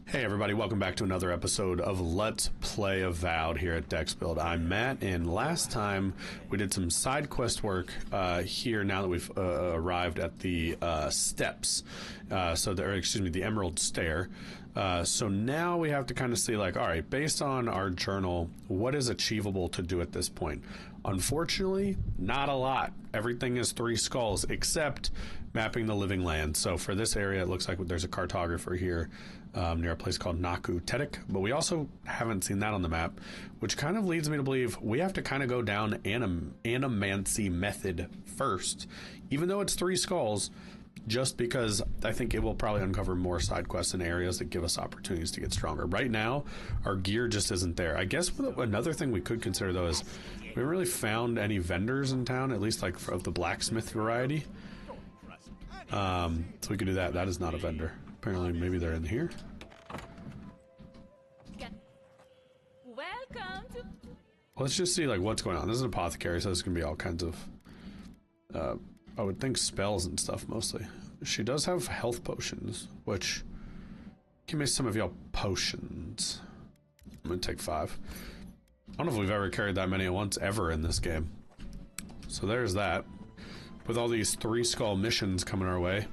Hey everybody, welcome back to another episode of Let's Play Avowed here at Dexbuild. I'm Matt, and last time we did some side quest work here now that we've arrived at the steps, the Emerald Stair. So now we have to kind of see, like, all right, based on our journal, what is achievable to do at this point? Unfortunately, not a lot. Everything is 3 skulls except mapping the living land. So for this area, it looks like there's a cartographer here near a place called Naku Tetik, but we also haven't seen that on the map, which kind of leads me to believe we have to kind of go down animancy method first, even though it's 3 skulls, just because I think it will probably uncover more side quests in areas that give us opportunities to get stronger. Right now, our gear just isn't there. I guess another thing we could consider, though, is we haven't really found any vendors in town, at least like of the blacksmith variety. So we could do that. That is not a vendor. Apparently, maybe they're in here. Welcome to... Let's just see like what's going on. This is an apothecary, so there's gonna be all kinds of I would think spells and stuff mostly. She does have health potions, which give me some of your potions. I'm gonna take 5. I don't know if we've ever carried that many at once ever in this game. So there's that. With all these 3 skull missions coming our way,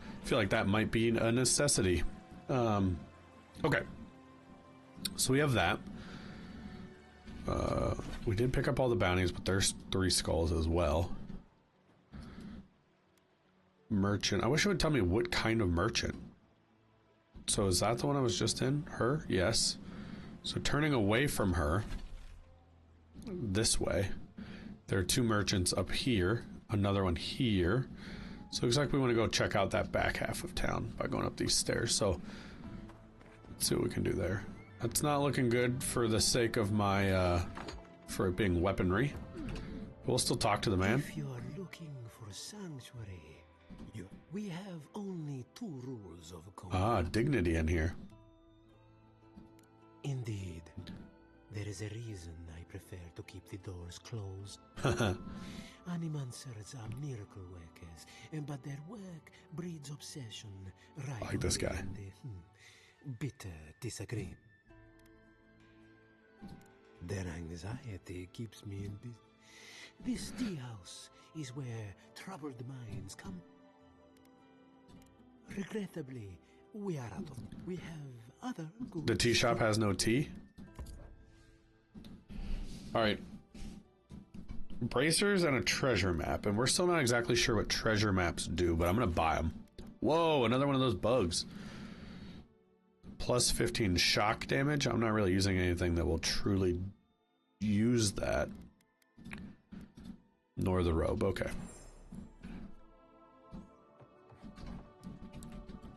I feel like that might be a necessity. Okay. So we have that. We did pick up all the bounties, but there's 3 skulls as well. Merchant. I wish it would tell me what kind of merchant. So is that the one I was just in? Her? Yes. So turning away from her, this way, there are 2 merchants up here, another one here. So it looks like we want to go check out that back half of town by going up these stairs. So let's see what we can do there. That's not looking good for the sake of my, for it being weaponry. We'll still talk to the man. If you are looking for a sanctuary, we have only 2 rules of conduct. Ah, dignity in here. Indeed. There is a reason I prefer to keep the doors closed. Animancers are miracle workers, but their work breeds obsession, rivalry, like this guy. And bitter disagreement. Their anxiety keeps me in business. This tea house is where troubled minds come. Regrettably, we are out of... We have other good... The tea shop has no tea? Alright. Bracers and a treasure map, and we're still not exactly sure what treasure maps do, but I'm gonna buy them. Whoa, another one of those bugs. Plus 15 shock damage. I'm not really using anything that will truly use that. Nor the robe. Okay.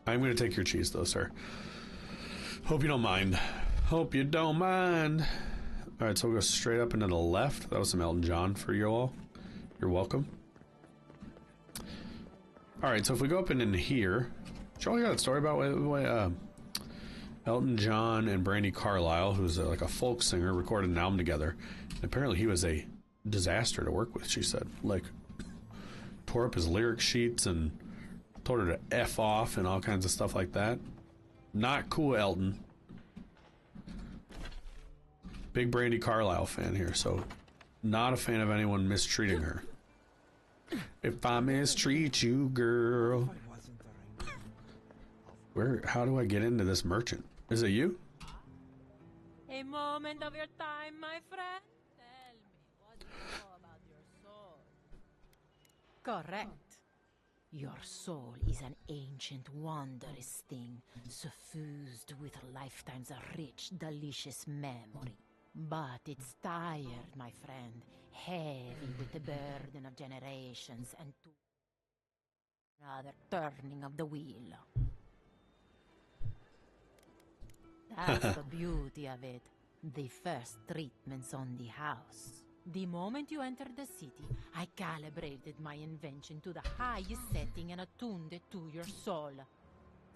I'm gonna take your cheese though, sir. Hope you don't mind. Hope you don't mind. Alright, so we'll go straight up and to the left. That was some Elton John for you all. You're welcome. Alright, so if we go up and in here, did you all hear that story about Elton John and Brandy Carlisle, who's like a folk singer, recorded an album together. And apparently he was a disaster to work with, she said. Like, tore up his lyric sheets and told her to F off and all kinds of stuff like that. Not cool, Elton. Big Brandy Carlisle fan here, so not a fan of anyone mistreating her. If I mistreat you, girl. How do I get into this merchant? Is it you? A moment of your time, my friend. Tell me, what do you know about your soul? Correct. Your soul is an ancient, wondrous thing, suffused with lifetimes of rich, delicious memory. But it's tired, my friend, heavy with the burden of generations and another turning of the wheel. That's the beauty of it. The first treatments on the house. The moment you entered the city, I calibrated my invention to the highest setting and attuned it to your soul.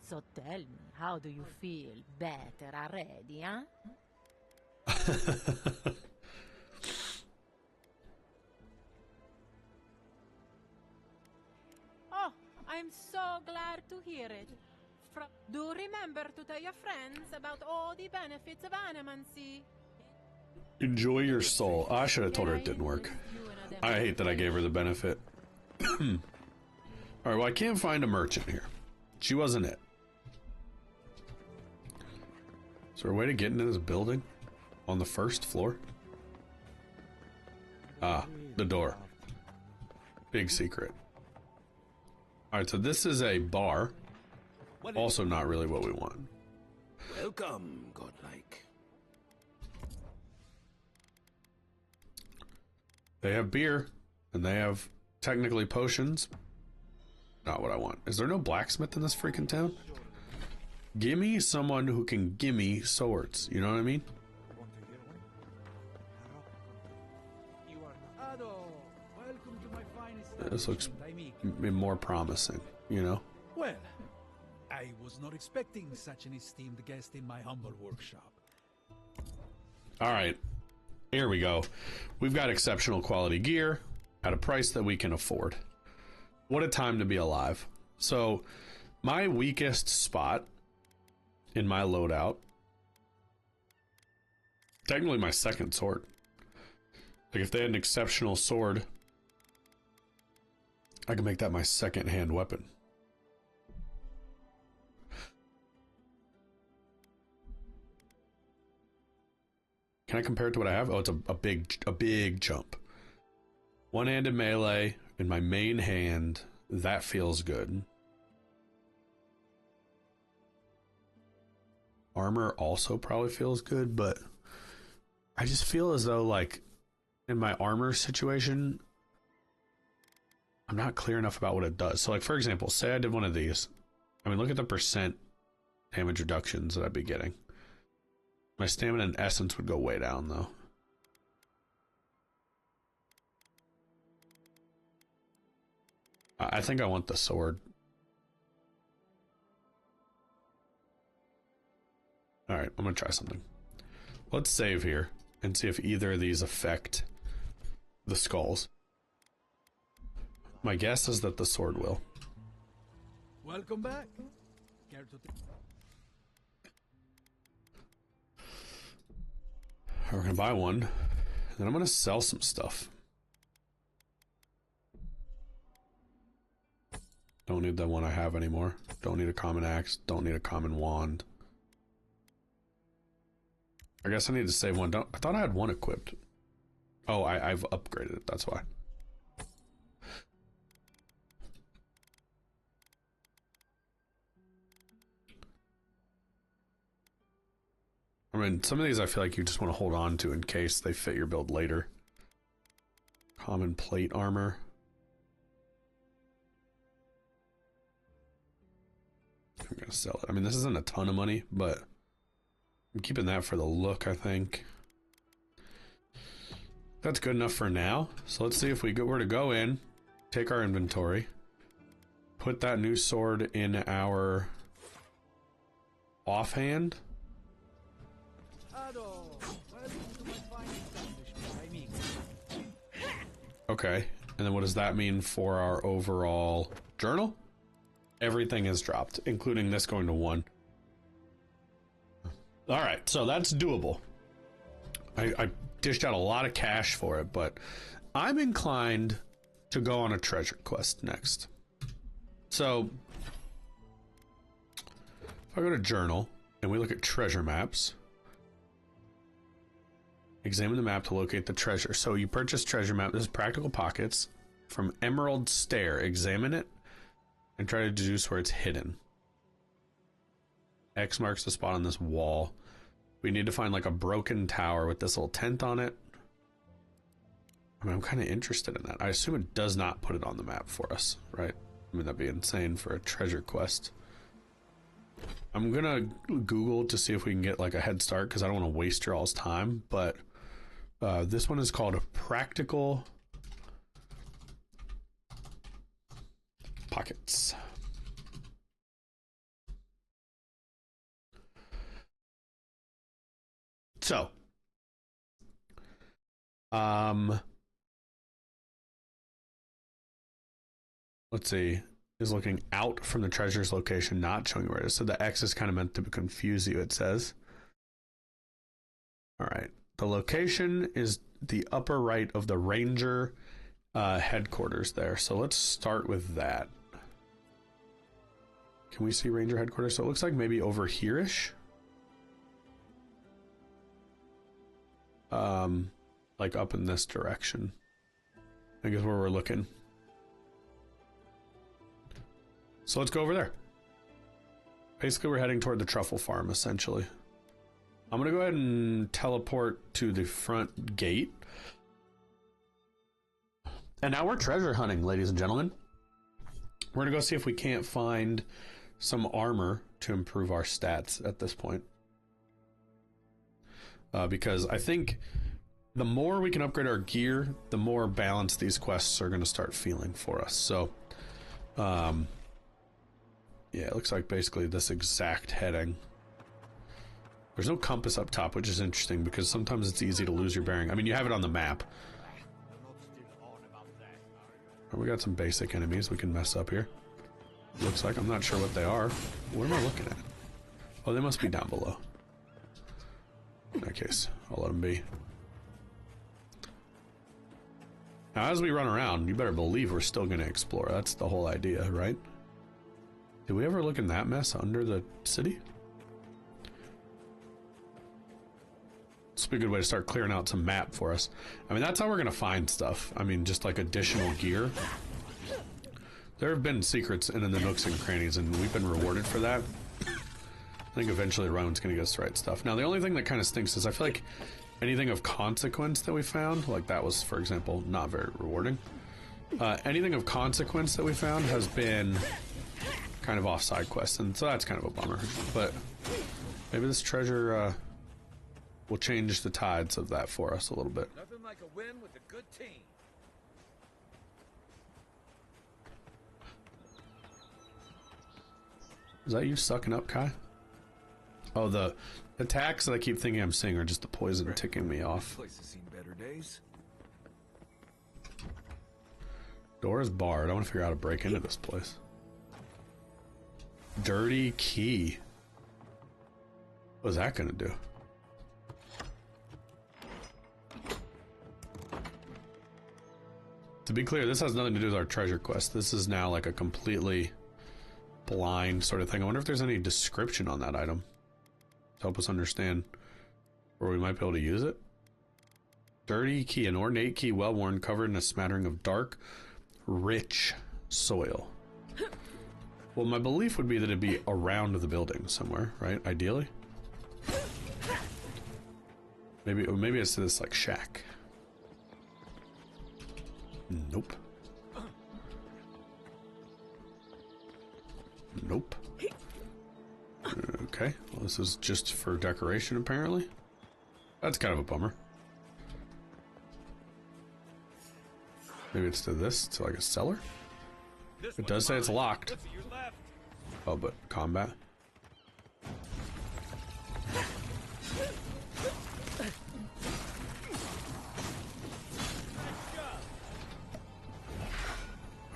So tell me, how do you feel? Better already, huh? Oh, I'm so glad to hear it. Do remember to tell your friends about all the benefits of animancy. Enjoy your soul. I should have told her it didn't work. I hate that I gave her the benefit. Alright, well, I can't find a merchant here. She wasn't it. Is there a way to get into this building? On the first floor? Ah, the door. Big secret. Alright, so this is a bar. Also not really what we want. Welcome, godlike. They have beer, and they have technically potions. Not what I want. Is there no blacksmith in this freaking town? Gimme someone who can gimme swords. You know what I mean? This looks more promising, you know? Well, I was not expecting such an esteemed guest in my humble workshop. All right, here we go. We've got exceptional quality gear at a price that we can afford. What a time to be alive. So my weakest spot in my loadout, technically my second sword. Like if they had an exceptional sword, I could make that my second hand weapon. Can I compare it to what I have? Oh, it's a big jump. One-handed melee in my main hand. That feels good. Armor also probably feels good, but I just feel as though, like, in my armor situation, I'm not clear enough about what it does. So, like, for example, say I did one of these. I mean, look at the percent damage reductions that I'd be getting. My stamina and essence would go way down, though. I think I want the sword. Alright, I'm gonna try something. Let's save here and see if either of these affect the skulls. My guess is that the sword will. Welcome back. Care to We're gonna buy one, then I'm gonna sell some stuff. Don't need the one I have anymore. Don't need a common axe. Don't need a common wand. I guess I need to save one. I thought I had one equipped. Oh, I've upgraded it. That's why. I mean, some of these I feel like you just want to hold on to in case they fit your build later. Common plate armor. I'm gonna sell it. I mean, this isn't a ton of money, but I'm keeping that for the look, I think. That's good enough for now. So let's see if we were to go in, take our inventory, put that new sword in our offhand. Okay, and then what does that mean for our overall journal? Everything is dropped, including this going to 1. All right, so that's doable. I dished out a lot of cash for it, but I'm inclined to go on a treasure quest next. So if I go to journal and we look at treasure maps, examine the map to locate the treasure. So you purchase treasure map. This is Practical Pockets from Emerald Stair. Examine it and try to deduce where it's hidden. X marks the spot on this wall. We need to find like a broken tower with this little tent on it. I mean, I'm kind of interested in that. I assume it does not put it on the map for us, right? I mean, that'd be insane for a treasure quest. I'm gonna Google to see if we can get like a head start because I don't want to waste your all's time, but this one is called Practical Pockets. So, let's see. is looking out from the treasure's location, not showing where it is. So the X is kind of meant to confuse you, it says. All right. The location is the upper right of the ranger headquarters there. So let's start with that. Can we see ranger headquarters? So it looks like maybe over here-ish. Like up in this direction. I guess where we're looking. So let's go over there. Basically, we're heading toward the truffle farm, essentially. I'm gonna go ahead and teleport to the front gate. And now we're treasure hunting, ladies and gentlemen. We're gonna go see if we can't find some armor to improve our stats at this point. Because I think the more we can upgrade our gear, the more balanced these quests are gonna start feeling for us. So, yeah, it looks like basically this exact heading. There's no compass up top, which is interesting because sometimes it's easy to lose your bearing. I mean, you have it on the map. We got some basic enemies we can mess up here. Looks like. I'm not sure what they are. What am I looking at? Oh, they must be down below. In that case, I'll let them be. Now, as we run around, you better believe we're still going to explore. That's the whole idea, right? Did we ever look in that mess under the city? This would be a good way to start clearing out some map for us. I mean, that's how we're going to find stuff. I mean, just like additional gear. There have been secrets in the nooks and crannies, and we've been rewarded for that. I think eventually Rowan's going to get us the right stuff. Now, the only thing that kind of stinks is I feel like anything of consequence that we found, like that was, for example, not very rewarding. Anything of consequence that we found has been kind of off side quests, and so that's kind of a bummer. But maybe this treasure will change the tides of that for us a little bit. Nothing like a win with a good team. Is that you sucking up, Kai? Oh, the attacks that I keep thinking I'm seeing are just the poison ticking me off. Place has seen better days. Door is barred. I want to figure out how to break into this place. Dirty key. What is that going to do? To be clear, this has nothing to do with our treasure quest. This is now like a completely blind sort of thing. I wonder if there's any description on that item to help us understand where we might be able to use it. Dirty key, an ornate key, well worn, covered in a smattering of dark, rich soil. Well, my belief would be that it'd be around the building somewhere, right? Ideally. Maybe it's this like shack. Nope. Nope. Okay, well, this is just for decoration apparently. That's kind of a bummer. Maybe it's to this, to like a cellar? It does say it's locked. Oh, but combat?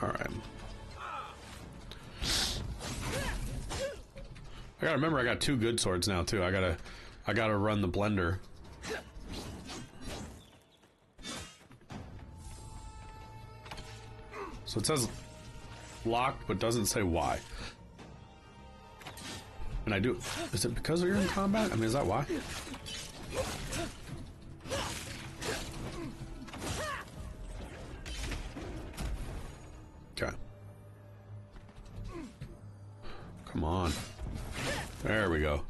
Alright. I gotta remember I got 2 good swords now too. I gotta run the blender. So it says locked, but doesn't say why. And I do. Is it because you're in combat? I mean, is that why? Okay. Come on. There we go.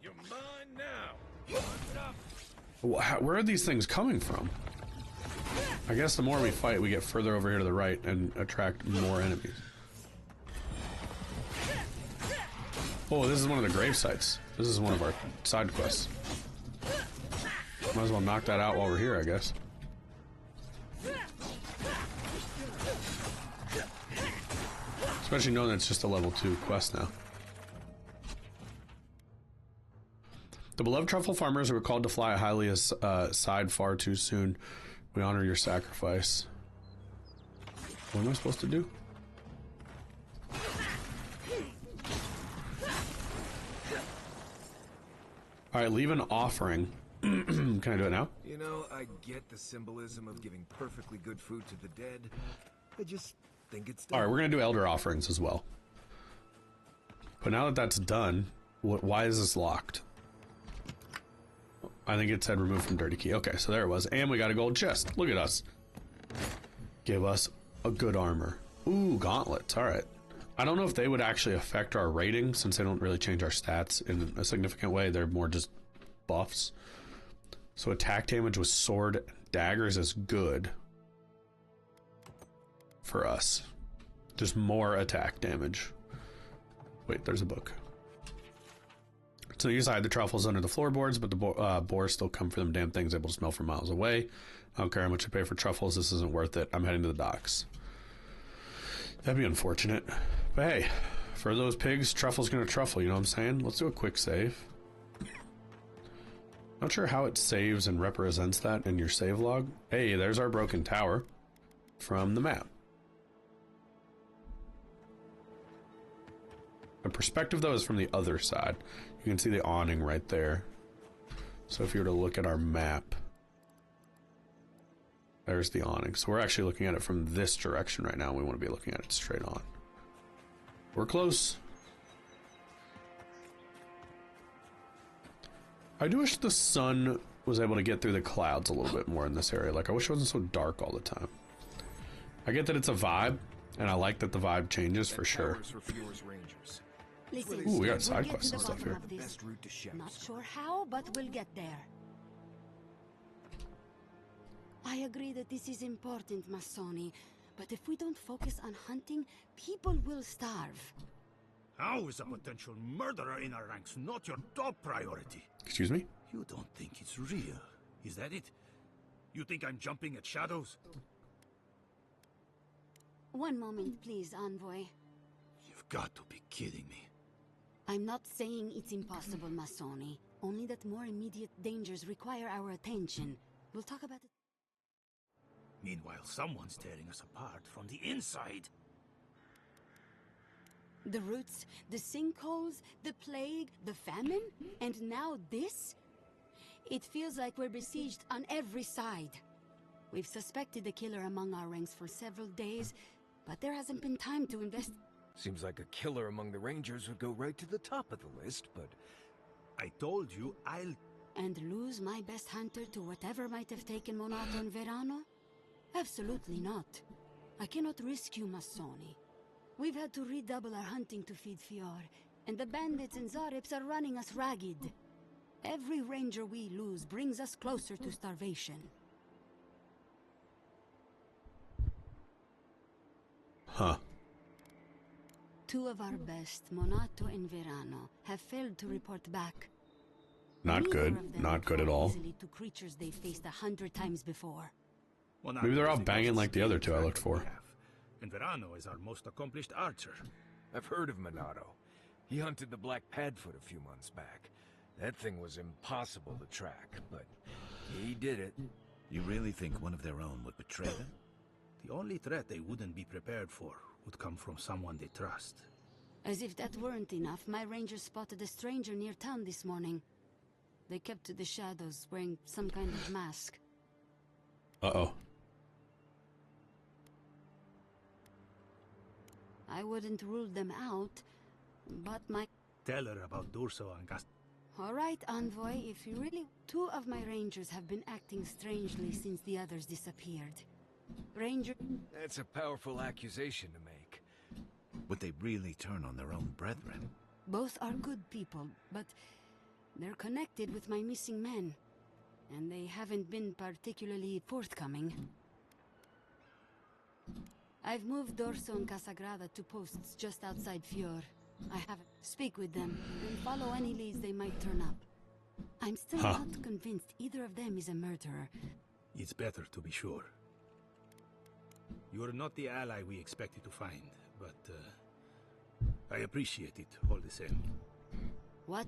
You're mine now. Where are these things coming from? I guess the more we fight, we get further over here to the right and attract more enemies. Oh, this is one of the grave sites. This is one of our side quests. Might as well knock that out while we're here, I guess. Especially knowing that it's just a level 2 quest now. The beloved truffle farmers were called to fly a highly side far too soon. We honor your sacrifice. What am I supposed to do? Alright, leave an offering. Can I do it now? You know, I get the symbolism of giving perfectly good food to the dead. I just think it's dumb. Alright, we're gonna do elder offerings as well. But now that that's done, why is this locked? I think it said remove from dirty key. Okay, so there it was. And we got a gold chest. Look at us. Give us a good armor. Ooh, gauntlets. Alright. I don't know if they would actually affect our rating since they don't really change our stats in a significant way. They're more just buffs. So attack damage with sword and daggers is good for us. Just more attack damage. Wait, there's a book. So you hide the truffles under the floorboards, but the boars still come for them damn things, able to smell from miles away. I don't care how much I pay for truffles. This isn't worth it. I'm heading to the docks. That'd be unfortunate. But hey, for those pigs, truffle's gonna truffle, you know what I'm saying? Let's do a quick save. Not sure how it saves and represents that in your save log. Hey, there's our broken tower from the map. The perspective, though, is from the other side. You can see the awning right there. So if you were to look at our map, there's the awning. So we're actually looking at it from this direction right now. We want to be looking at it straight on. We're close. I do wish the sun was able to get through the clouds a little bit more in this area. Like, I wish it wasn't so dark all the time. I get that it's a vibe, and I like that the vibe changes for sure. Listen, Ooh, we got side get quests to and the stuff bottom here. of this. Not sure how, but we'll get there. I agree that this is important, Masoni, but if we don't focus on hunting, people will starve. How is a potential murderer in our ranks not your top priority? Excuse me? You don't think it's real, is that it? You think I'm jumping at shadows? One moment, please, Envoy. You've got to be kidding me. I'm not saying it's impossible, Masoni. Only that more immediate dangers require our attention. We'll talk about it. Meanwhile, someone's tearing us apart from the inside. The roots, the sinkholes, the plague, the famine, and now this? It feels like we're besieged on every side. We've suspected the killer among our ranks for several days, but there hasn't been time to invest. Seems like a killer among the Rangers would go right to the top of the list, but... I told you I'll... And lose my best hunter to whatever might have taken Monato and Verano? Absolutely not. I cannot risk you, Masoni. We've had to redouble our hunting to feed Fior, and the bandits and Zarips are running us ragged. Every ranger we lose brings us closer to starvation. Huh. Two of our best, Monato and Verano, have failed to report back. Not Neither good. of them Not good at fall all. easily to creatures they faced 100 times before. Maybe they're all banging like the other two I looked for. And Verano is our most accomplished archer. I've heard of Monato. He hunted the Black Padfoot a few months back. That thing was impossible to track, but he did it. You really think one of their own would betray them? The only threat they wouldn't be prepared for would come from someone they trust. As if that weren't enough, my rangers spotted a stranger near town this morning. They kept to the shadows, wearing some kind of mask. Uh-oh. I wouldn't rule them out, but my... Tell her about Durso and Gast. All right, Envoy, if you really... Two of my rangers have been acting strangely since the others disappeared. Ranger... That's a powerful accusation to make. Would they really turn on their own brethren? Both are good people, but they're connected with my missing men. And they haven't been particularly forthcoming. I've moved Dorso and Casagrada to posts just outside Fior. I have speak with them and follow any leads they might turn up. I'm still not convinced either of them is a murderer. It's better to be sure. You're not the ally we expected to find, but I appreciate it all the same.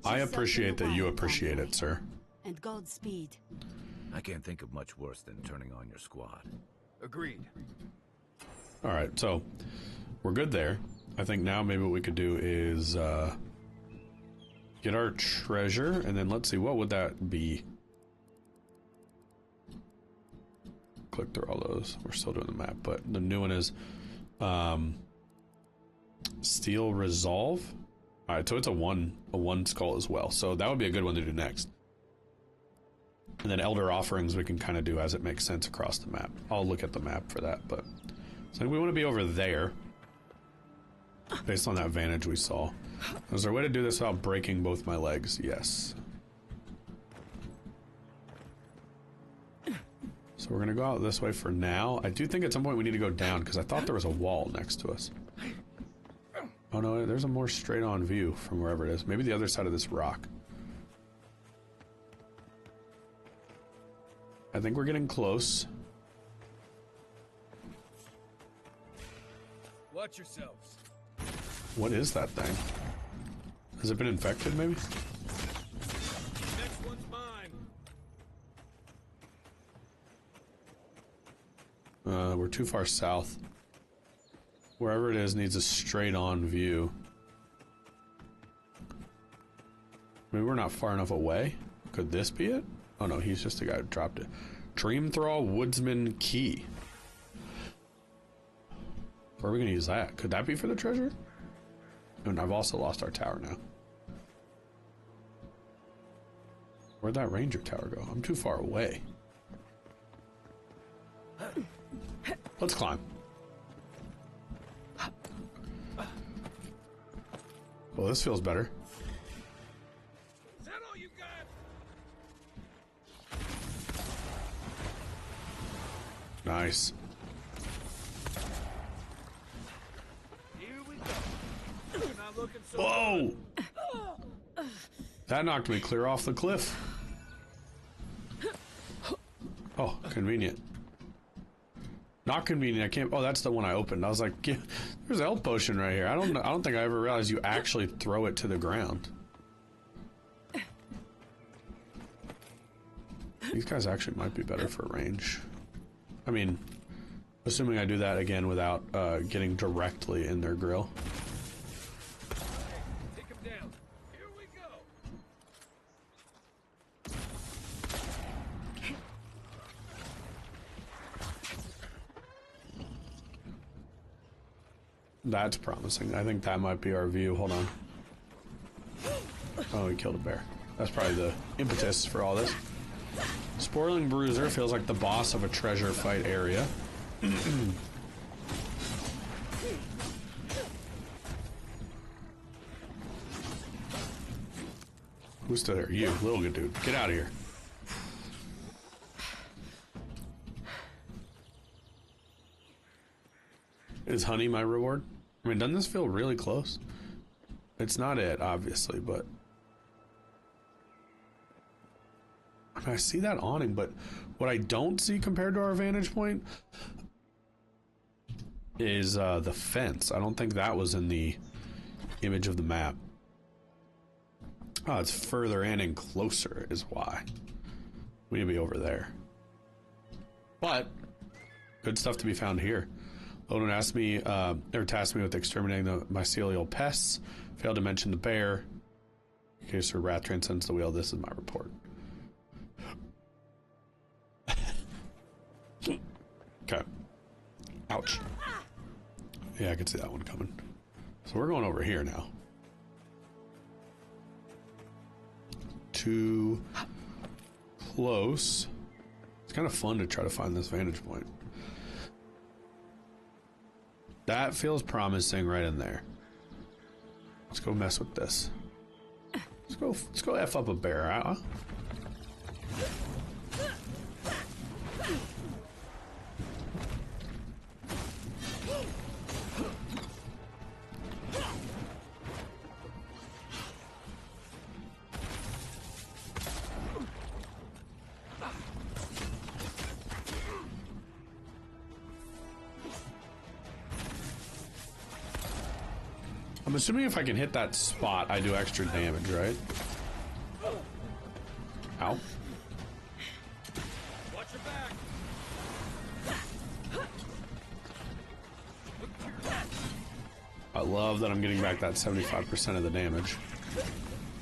I appreciate that you appreciate it, sir. And Godspeed. I can't think of much worse than turning on your squad. Agreed. All right, so we're good there. I think now maybe what we could do is get our treasure, and then let's see, what would that be? Click through all those. We're still doing the map, but the new one is Steel Resolve. All right, so it's a one skull as well, so that would be a good one to do next. And then Elder Offerings we can kind of do as it makes sense across the map. I'll look at the map for that, but so we want to be over there based on that vantage we saw. Is there a way to do this without breaking both my legs? Yes. So we're gonna go out this way for now. I do think at some point we need to go down because I thought there was a wall next to us. Oh no, there's a more straight on view from wherever it is. Maybe the other side of this rock. I think we're getting close. Watch yourselves. What is that thing? Has it been infected, maybe? Next one's mine. We're too far south. Wherever it is needs a straight on view. Maybe we're not far enough away. Could this be it? Oh no, he's just the guy who dropped it. Dream Thrall Woodsman Key. Where are we gonna use that? Could that be for the treasure? And I've also lost our tower now. Where'd that ranger tower go? I'm too far away. Let's climb. Well, this feels better. Is that all you got? Nice. Here we go. You're not looking so Whoa! That knocked me clear off the cliff. Oh, convenient. Not convenient. I can't. Oh, that's the one I opened. I was like, yeah, there's a health potion right here. I don't think I ever realized you actually throw it to the ground. These guys actually might be better for range. I mean, assuming I do that again without getting directly in their grill. Take him down. Here we go. That's promising. I think that might be our view. Hold on. Oh, he killed a bear. That's probably the impetus for all this. Spoiling Bruiser feels like the boss of a treasure fight area. Who's still there? You, little good dude. Get out of here. Is honey my reward? I mean, doesn't this feel really close? It's not it, obviously, but... I mean, I see that awning, but what I don't see compared to our vantage point is the fence. I don't think that was in the image of the map. Oh, it's further in and closer is why. We need to be over there. But, good stuff to be found here. Odin asked me, or tasked me with exterminating the mycelial pests. Failed to mention the bear. In case her wrath transcends the wheel, this is my report. Okay. Ouch. Yeah, I could see that one coming. So we're going over here now. Too close. It's kind of fun to try to find this vantage point. That feels promising right in there. Let's go mess with this. Let's go F up a bear, huh? I'm assuming if I can hit that spot, I do extra damage, right? Ow. Watch your back. I love that I'm getting back that 75% of the damage.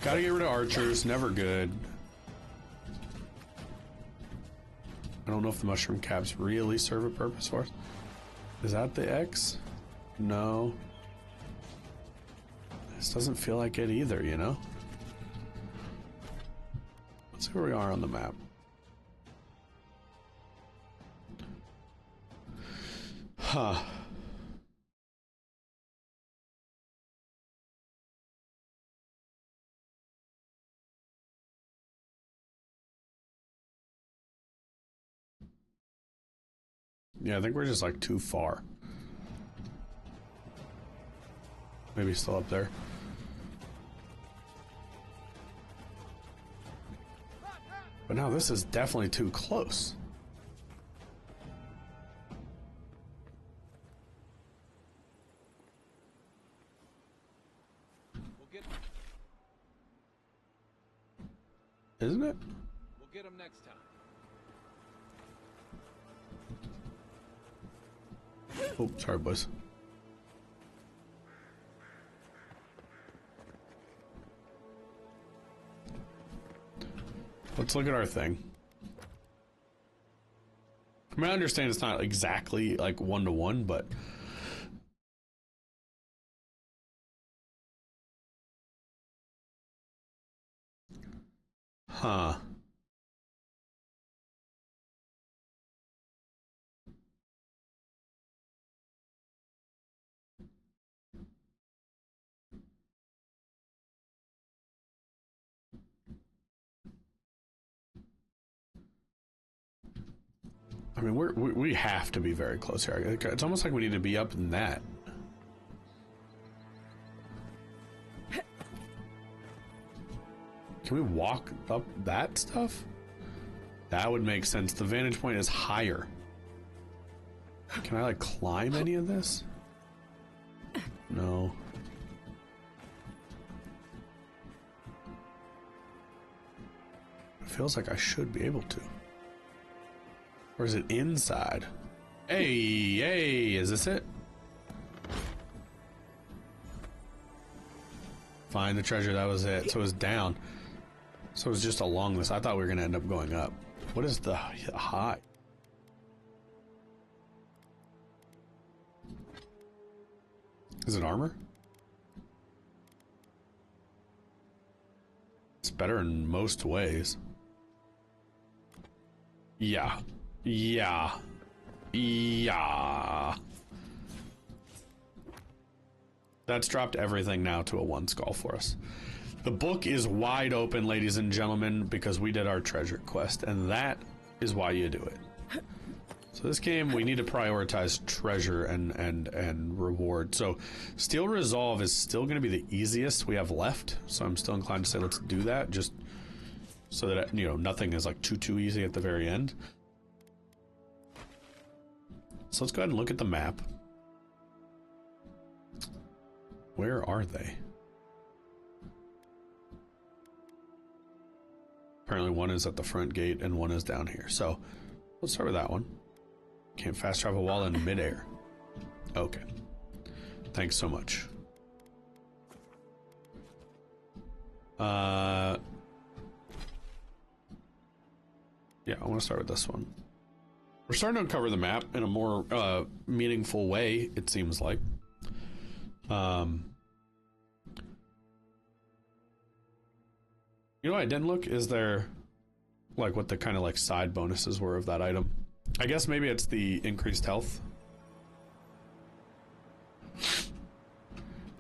Gotta get rid of archers, never good. I don't know if the mushroom caps really serve a purpose for us. Is that the X? No. This doesn't feel like it either, you know? Let's see where we are on the map. Huh. Yeah, I think we're just like too far. Maybe still up there. But now this is definitely too close. Isn't it? We'll get him next time. Oh, sorry, boys. Let's look at our thing. I mean, I understand it's not exactly like 1-to-1, but huh. I mean, we have to be very close here. It's almost like we need to be up in that. Can we walk up that stuff? That would make sense. The vantage point is higher. Can I like climb any of this? No. It feels like I should be able to. Or is it inside? Hey, hey, is this it? Find the treasure, that was it. So it was down. So it was just along this. I thought we were going to end up going up. What is the high? Is it armor? It's better in most ways. Yeah. Yeah. Yeah. That's dropped everything now to a 1 skull for us. The book is wide open, ladies and gentlemen, because we did our treasure quest, and that is why you do it. So this game, we need to prioritize treasure and reward. So Steel Resolve is still going to be the easiest we have left, so I'm still inclined to say let's do that, just so that, you know, nothing is like too easy at the very end. So let's go ahead and look at the map. Where are they? Apparently one is at the front gate and one is down here. So let's start with that one. Can't fast travel while in midair. Okay. Thanks so much. Yeah, I want to start with this one. We're starting to uncover the map in a more meaningful way, it seems like. You know what I didn't look? Is there like what the kind of like side bonuses were of that item? I guess maybe it's the increased health.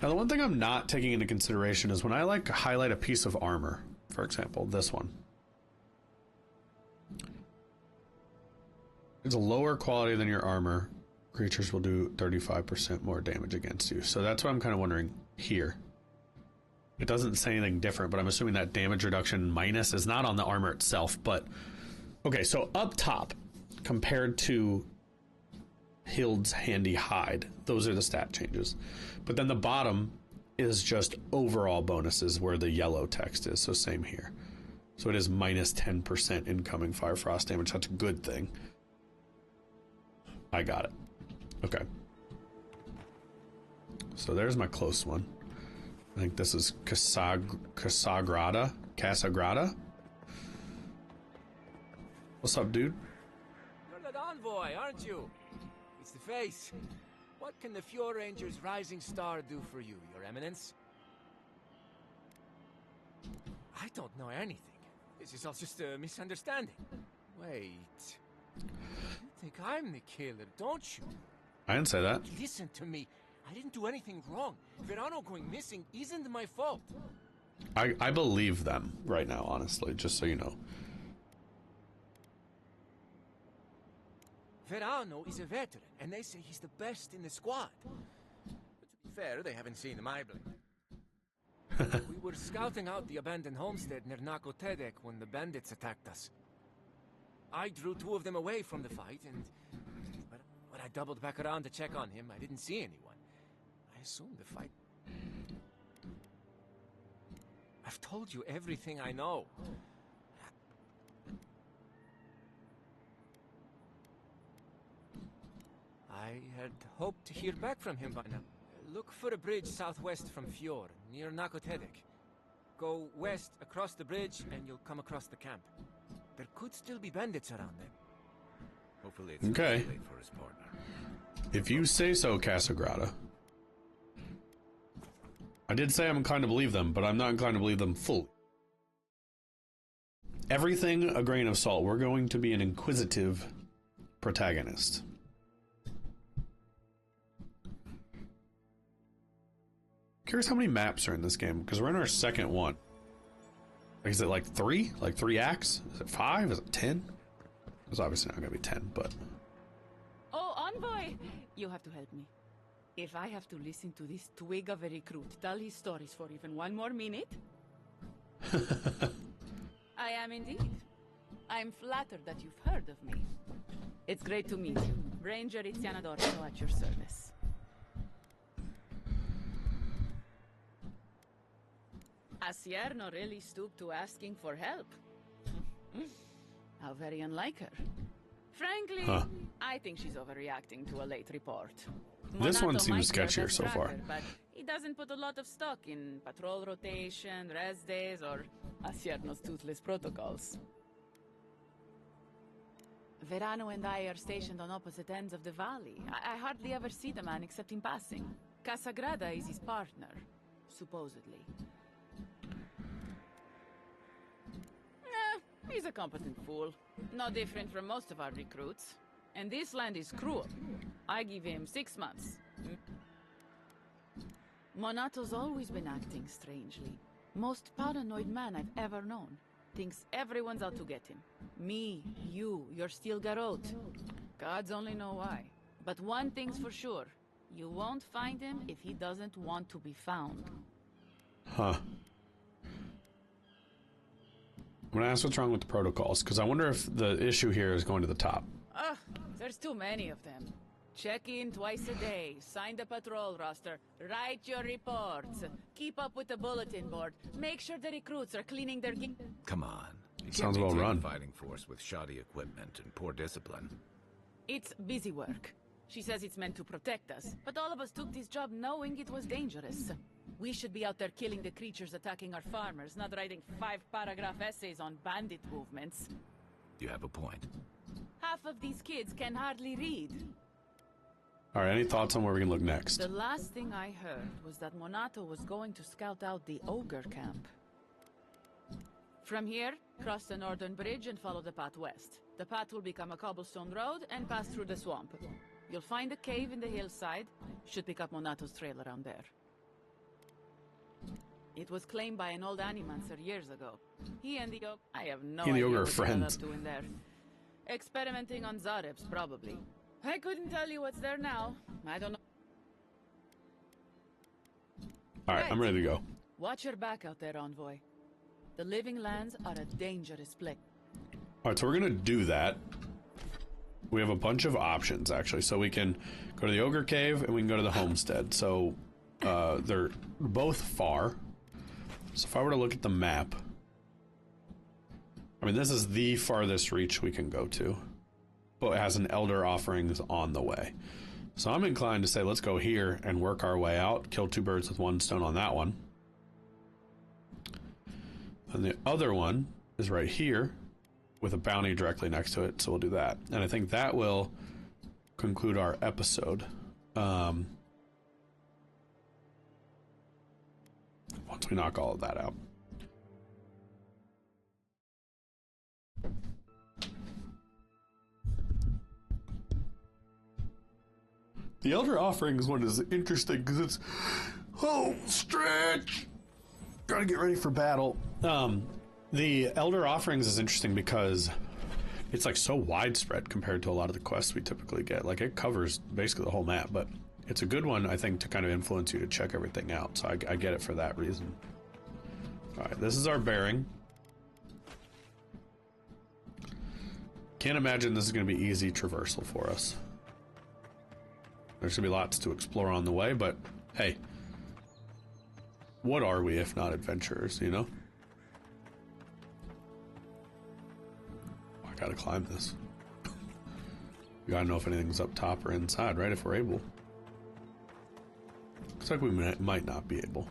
Now the one thing I'm not taking into consideration is when I like highlight a piece of armor, for example, this one. It's a lower quality than your armor. Creatures will do 35% more damage against you. So that's what I'm kind of wondering here. It doesn't say anything different, but I'm assuming that damage reduction minus is not on the armor itself. But okay, so up top, compared to Hild's Handy Hide, those are the stat changes. But then the bottom is just overall bonuses where the yellow text is. So same here. So it is minus 10% incoming Fire Frost damage. That's a good thing. I got it. Okay. So there's my close one. I think this is Casagrada. Casagrada? What's up, dude? You're that envoy, aren't you? It's the face. What can the Fjord Ranger's rising star do for you, Your Eminence? I don't know anything. This is all just a misunderstanding. Wait. You think I'm the killer, don't you? I didn't say that. Listen to me. I didn't do anything wrong. Verano going missing isn't my fault. I believe them right now, honestly, just so you know. Verano is a veteran, and they say he's the best in the squad. But to be fair, they haven't seen him idling. We were scouting out the abandoned homestead near Nakotedek when the bandits attacked us. I drew 2 of them away from the fight, and when I doubled back around to check on him, I didn't see anyone. I assumed the fight... I've told you everything I know. I had hoped to hear back from him by now. Look for a bridge southwest from Fjord, near Nakotedek. Go west across the bridge and you'll come across the camp. There could still be bandits around them. Hopefully it's Okay. not too late for his partner. If you say so, Casagrada. I did say I'm inclined to believe them, but I'm not inclined to believe them fully. Everything a grain of salt. We're going to be an inquisitive protagonist. Curious how many maps are in this game, because we're in our second one. Like, is it like 3? Like 3 acts? Is it 5? Is it 10? It's obviously not going to be 10, but... Oh, envoy! You have to help me. If I have to listen to this twig of a recruit tell his stories for even 1 more minute... I am indeed. I'm flattered that you've heard of me. It's great to meet you. Ranger Iziana Dorso at your service. Asierno really stooped to asking for help. How very unlike her. Frankly, I think she's overreacting to a late report. This one Monato seems might be our sketchier best so far. tracker, but he doesn't put a lot of stock in patrol rotation, rest days, or Asierno's toothless protocols. Verano and I are stationed on opposite ends of the valley. I hardly ever see the man except in passing. Casagrada is his partner, supposedly. He's a competent fool. No different from most of our recruits. And this land is cruel. I give him 6 months. Monato's always been acting strangely. Most paranoid man I've ever known. Thinks everyone's out to get him. Me, you, your steel garrote. Gods only know why. But one thing's for sure. You won't find him if he doesn't want to be found. Huh. I'm gonna ask what's wrong with the protocols, because I wonder if the issue here is going to the top. Ugh, there's too many of them. Check in twice a day, sign the patrol roster, write your reports, keep up with the bulletin board, make sure the recruits are cleaning their gear. Come on. You Sounds can't well maintain run. a fighting force with shoddy equipment and poor discipline. It's busy work. She says it's meant to protect us, but all of us took this job knowing it was dangerous. We should be out there killing the creatures attacking our farmers, not writing 5-paragraph essays on bandit movements. You have a point. Half of these kids can hardly read. Alright, any thoughts on where we can look next? The last thing I heard was that Monato was going to scout out the ogre camp. From here, cross the northern bridge and follow the path west. The path will become a cobblestone road and pass through the swamp. You'll find a cave in the hillside. Should pick up Monato's trail around there. It was claimed by an old animancer years ago. He and the ogre... I have no He and the idea ogre are what they're friends. up to in there. Experimenting on Zarebs, probably. I couldn't tell you what's there now. I don't know. Alright, I'm ready to go. Watch your back out there, envoy. The living lands are a dangerous place. Alright, so we're gonna do that. We have a bunch of options, actually. So we can go to the Ogre Cave and we can go to the Homestead. So, they're both far. So if I were to look at the map... I mean, this is the farthest reach we can go to. But it has an Elder Offerings on the way. So I'm inclined to say let's go here and work our way out. Kill 2 birds with 1 stone on that one. And the other one is right here with a bounty directly next to it. So we'll do that. And I think that will conclude our episode. Once we knock all of that out. The Elder Offerings one is interesting because it's, stretch! Gotta get ready for battle. The Elder Offerings is interesting because it's like so widespread compared to a lot of the quests we typically get. Like it covers basically the whole map, but it's a good one, I think, to kind of influence you to check everything out. So I get it for that reason. All right, this is our bearing. Can't imagine this is going to be easy traversal for us. There's gonna be lots to explore on the way, but hey, what are we if not adventurers, you know? I gotta climb this. We gotta know if anything's up top or inside, right? If we're able. Looks like we might not be able.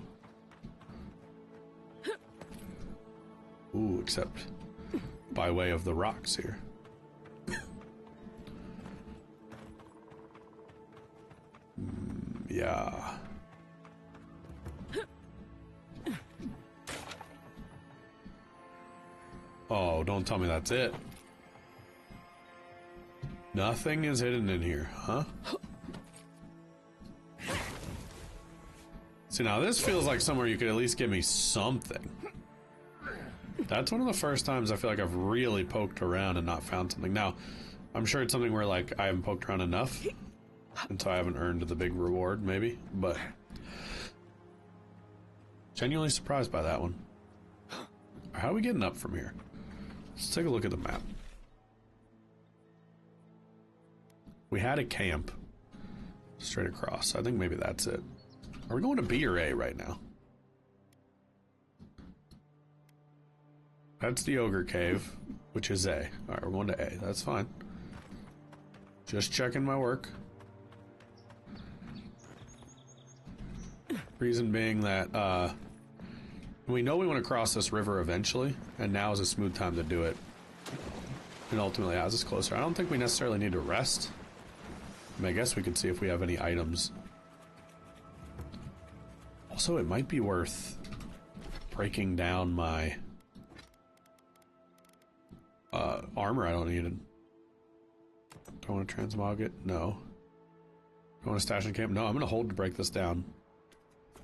Ooh, except by way of the rocks here. Yeah. Oh, don't tell me that's it. Nothing is hidden in here, huh? See, now this feels like somewhere you could at least give me something. That's one of the first times I feel like I've really poked around and not found something. Now, I'm sure it's something where, like, I haven't poked around enough. And so I haven't earned the big reward, maybe, but genuinely surprised by that one. How are we getting up from here? Let's take a look at the map. We had a camp straight across. I think maybe that's it. Are we going to B or A right now? That's the Ogre Cave, which is A. Alright, we're going to A. That's fine. Just checking my work. Reason being that we know we want to cross this river eventually, and now is a smooth time to do it. And ultimately has us closer. I don't think we necessarily need to rest. I mean, I guess we could see if we have any items. Also, it might be worth breaking down my armor I don't need. Do I want to transmog it? No. Do I want to stash in camp? No, I'm going to hold to break this down.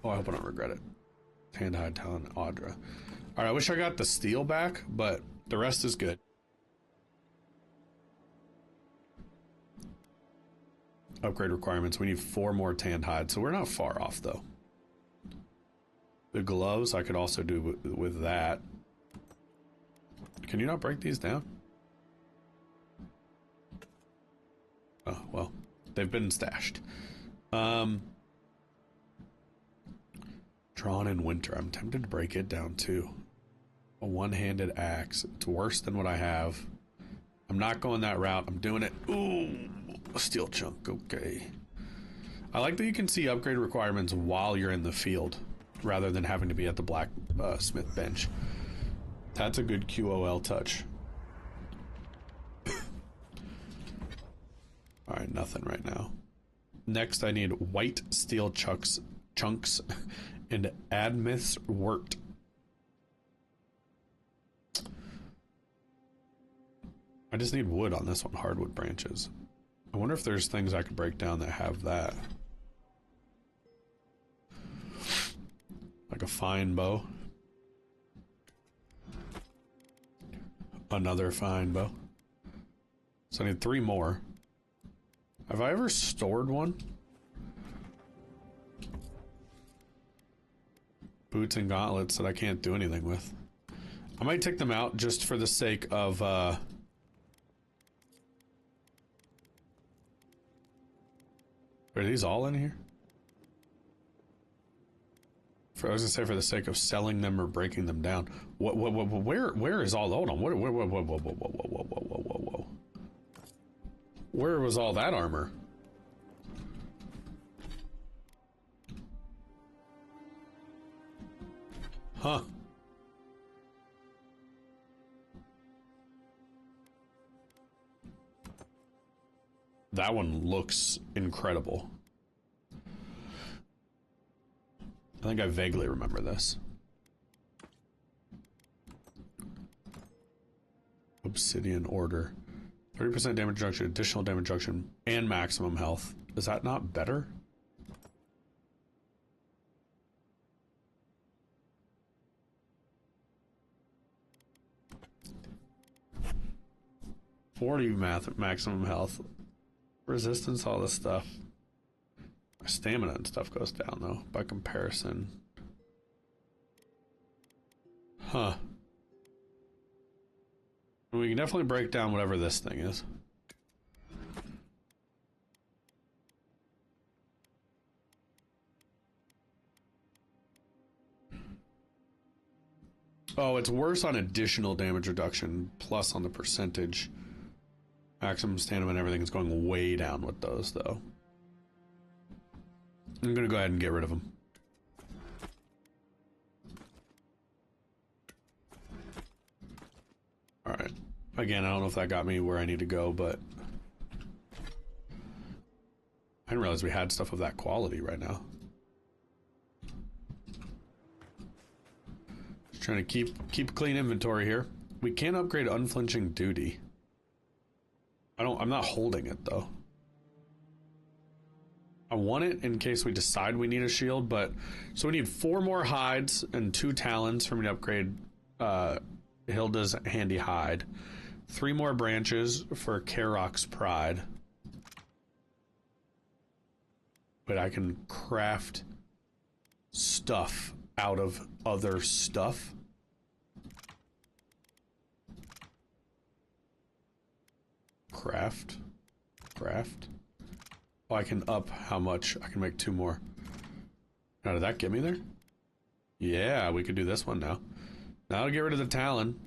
Oh, I hope I don't regret it. Tandhide, Talon, Audra. Alright, I wish I got the steel back, but the rest is good. Upgrade requirements. We need 4 more tanned hide, so we're not far off, though. The gloves I could also do with that. Can you not break these down? Oh, well. They've been stashed. Drawn in winter. I'm tempted to break it down too. A one-handed axe. It's worse than what I have. I'm not going that route. I'm doing it. Ooh, a steel chunk. Okay. I like that you can see upgrade requirements while you're in the field, rather than having to be at the blacksmith bench. That's a good QOL touch. Alright, nothing right now. Next, I need white steel chunks and Admith's wort. I just need wood on this one, hardwood branches. I wonder if there's things I could break down that have that. Like a fine bow. Another fine bow. So I need 3 more. Have I ever stored one? Boots and gauntlets that I can't do anything with. I might take them out just for the sake of, are these all in here? I was gonna say for the sake of selling them or breaking them down. Where is all, hold on, whoa. Where was all that armor? Huh. That one looks incredible. I think I vaguely remember this. Obsidian Order. 30% damage reduction, additional damage reduction, and maximum health. Is that not better? Maximum health. Resistance, all this stuff. My stamina and stuff goes down, though, by comparison. Huh. We can definitely break down whatever this thing is. Oh, it's worse on additional damage reduction, plus on the percentage. Maximum stamina and everything is going way down with those, though. I'm gonna go ahead and get rid of them. Alright. Again, I don't know if that got me where I need to go, but I didn't realize we had stuff of that quality right now. Just trying to keep clean inventory here. We can upgrade Unflinching Duty. I'm not holding it, though. I want it in case we decide we need a shield, but... So we need 4 more hides and 2 talons for me to upgrade Hilda's Handy Hide. 3 more branches for Karok's Pride. But I can craft stuff out of other stuff. Craft. Oh, I can up how much? I can make 2 more. Now, did that get me there? Yeah, we could do this one now. Now to get rid of the talon.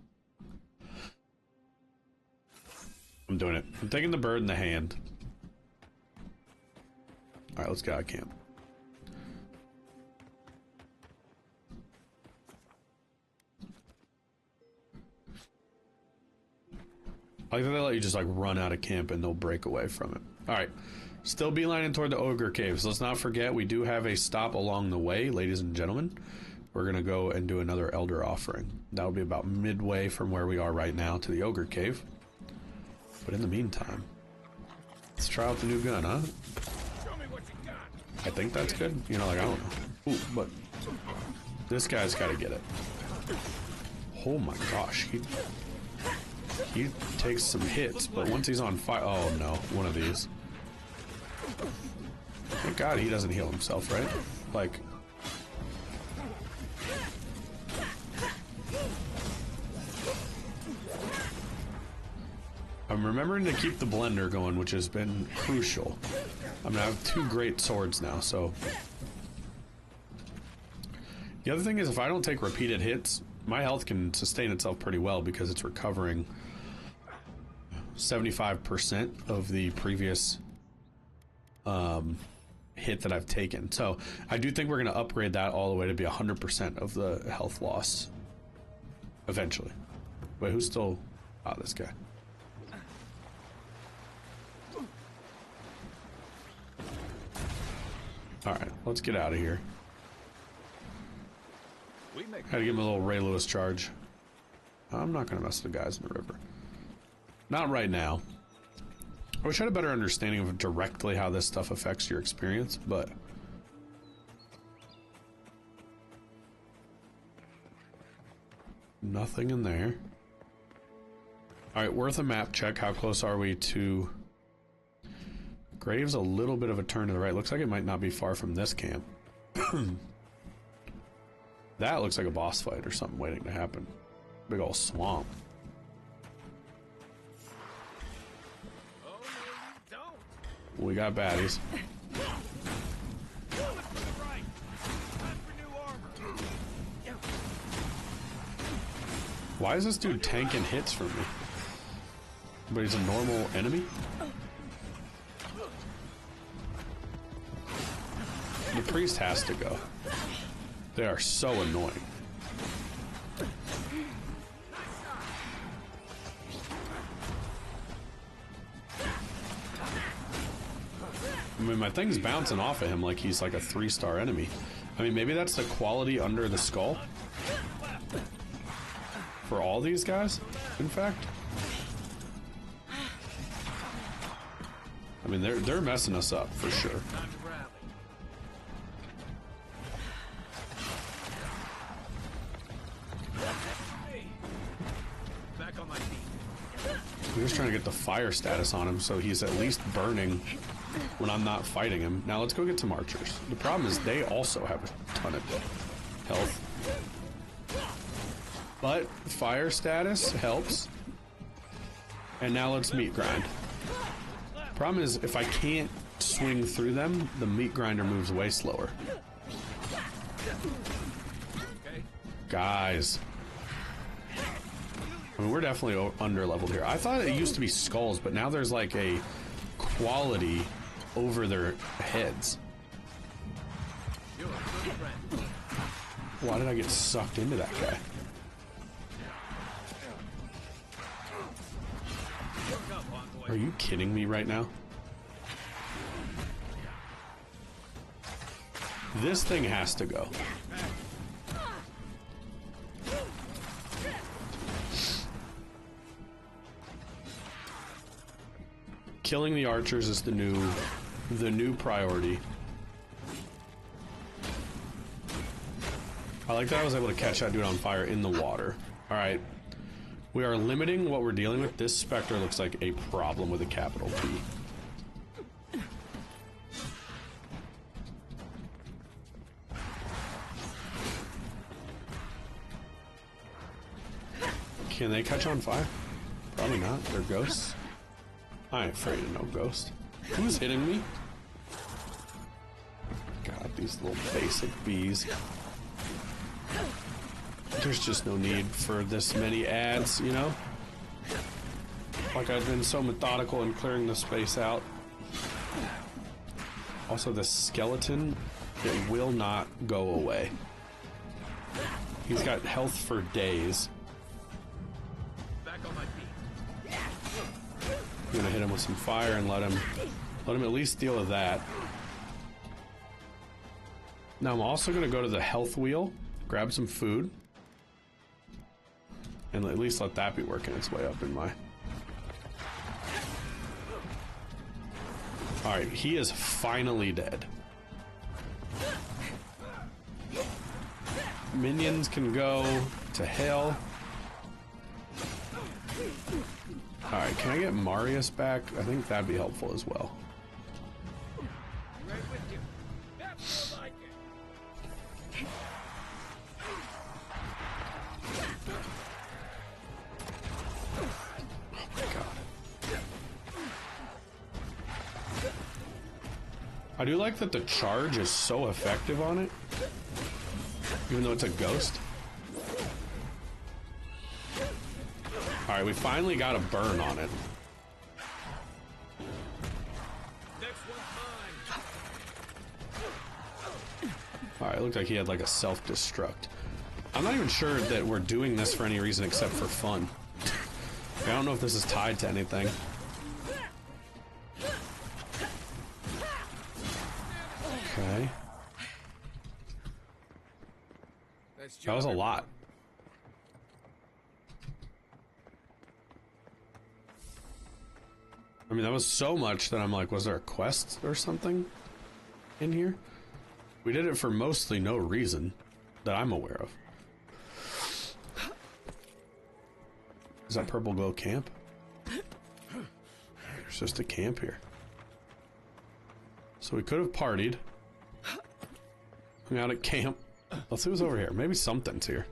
I'm doing it. I'm taking the bird in the hand. Alright, let's get out of camp. I like that they let you just like run out of camp and they'll break away from it. Alright. Still beelining toward the Ogre Caves. Let's not forget we do have a stop along the way, ladies and gentlemen. We're going to go and do another Elder Offering. That will be about midway from where we are right now to the Ogre Cave. But in the meantime, let's try out the new gun, huh? Show me what you got. I think that's good. You know, like, I don't know. Ooh, but this guy's got to get it. Oh my gosh. He takes some hits, but once he's on fire... Oh no, one of these. Thank God he doesn't heal himself, right? Like... I'm remembering to keep the blender going, which has been crucial. I mean, I have 2 great swords now, so... The other thing is, if I don't take repeated hits, my health can sustain itself pretty well because it's recovering 75% of the previous hit that I've taken. So I do think we're going to upgrade that all the way to be 100% of the health loss eventually. Wait, who's still... Oh, this guy. Alright, let's get out of here. Had to give him a little Ray Lewis charge. I'm not going to mess with the guys in the river. Not right now. I wish I had a better understanding of directly how this stuff affects your experience, but... Nothing in there. Alright, worth a map check. How close are we to... Grave's a little bit of a turn to the right. Looks like it might not be far from this camp. That looks like a boss fight or something waiting to happen. Big old swamp. We got baddies. Why is this dude tanking hits from me? But he's a normal enemy? The priest has to go. They are so annoying. mean, my thing's bouncing off of him like he's like a 3-star enemy. I mean, maybe that's the quality under the skull for all these guys, in fact. I mean, they're messing us up for sure. Back on my feet. We're just trying to get the fire status on him so he's at least burning when I'm not fighting him. Now let's go get some archers. The problem is they also have a ton of health. But fire status helps. And now let's meat grind. Problem is, if I can't swing through them, the meat grinder moves way slower. Guys. I mean, we're definitely under-leveled here. I thought it used to be skulls, but now there's like a quality over their heads. Why did I get sucked into that guy? Are you kidding me right now? This thing has to go. Killing the archers is the new priority. I like that I was able to catch that dude on fire in the water. All right. We are limiting what we're dealing with. This Spectre looks like a problem with a capital P. Can they catch on fire? Probably not. They're ghosts. I ain't afraid of no ghost. Who's hitting me? God, these little basic bees. There's just no need for this many ads, you know? Like, I've been so methodical in clearing the space out. Also, the skeleton, it will not go away. He's got health for days. Back on my feet. I'm gonna hit him with some fire and let him at least deal with that. Now I'm also gonna go to the health wheel, grab some food, and at least let that be working its way up in my... Alright, he is finally dead. Minions can go to hell. Alright, can I get Marius back? I think that'd be helpful as well. Right with you. That's more like it. Oh my god. I do like that the charge is so effective on it, even though it's a ghost. Alright, we finally got a burn on it. Next one's mine. Alright, it looked like he had like a self-destruct. I'm not even sure that we're doing this for any reason except for fun. I don't know if this is tied to anything. Okay. That was a lot. I mean, that was so much that I'm like, was there a quest or something in here? We did it for mostly no reason that I'm aware of. Is that purple glow camp? There's just a camp here. So we could have partied. Hung out at camp. Let's see what's over here. Maybe something's here.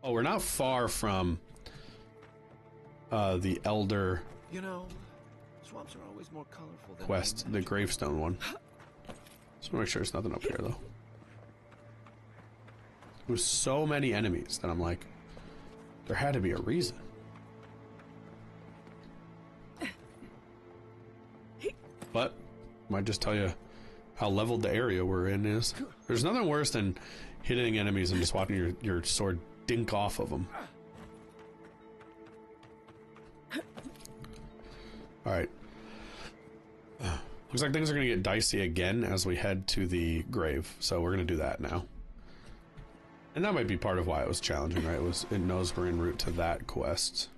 Oh, we're not far from the Elder, You know, swamps are always more colorful than quest, the gravestone one. Just want to make sure there's nothing up here, though. With so many enemies that I'm like, there had to be a reason. But, might just tell you how leveled the area we're in is. There's nothing worse than hitting enemies and just watching your sword dink off of them. Alright. Looks like things are going to get dicey again as we head to the grave. So we're going to do that now. And that might be part of why it was challenging, right? It knows we're en route to that quest.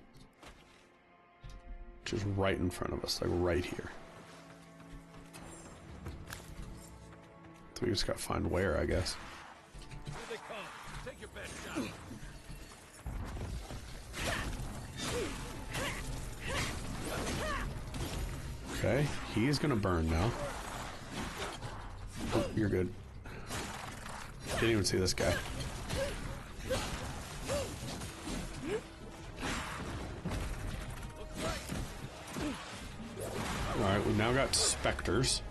Which is right in front of us, like right here. So we just got to find where, I guess. Here they come. Take your best shot. Okay, he's gonna burn now. Oh, you're good. Didn't even see this guy. Alright, we've now got specters.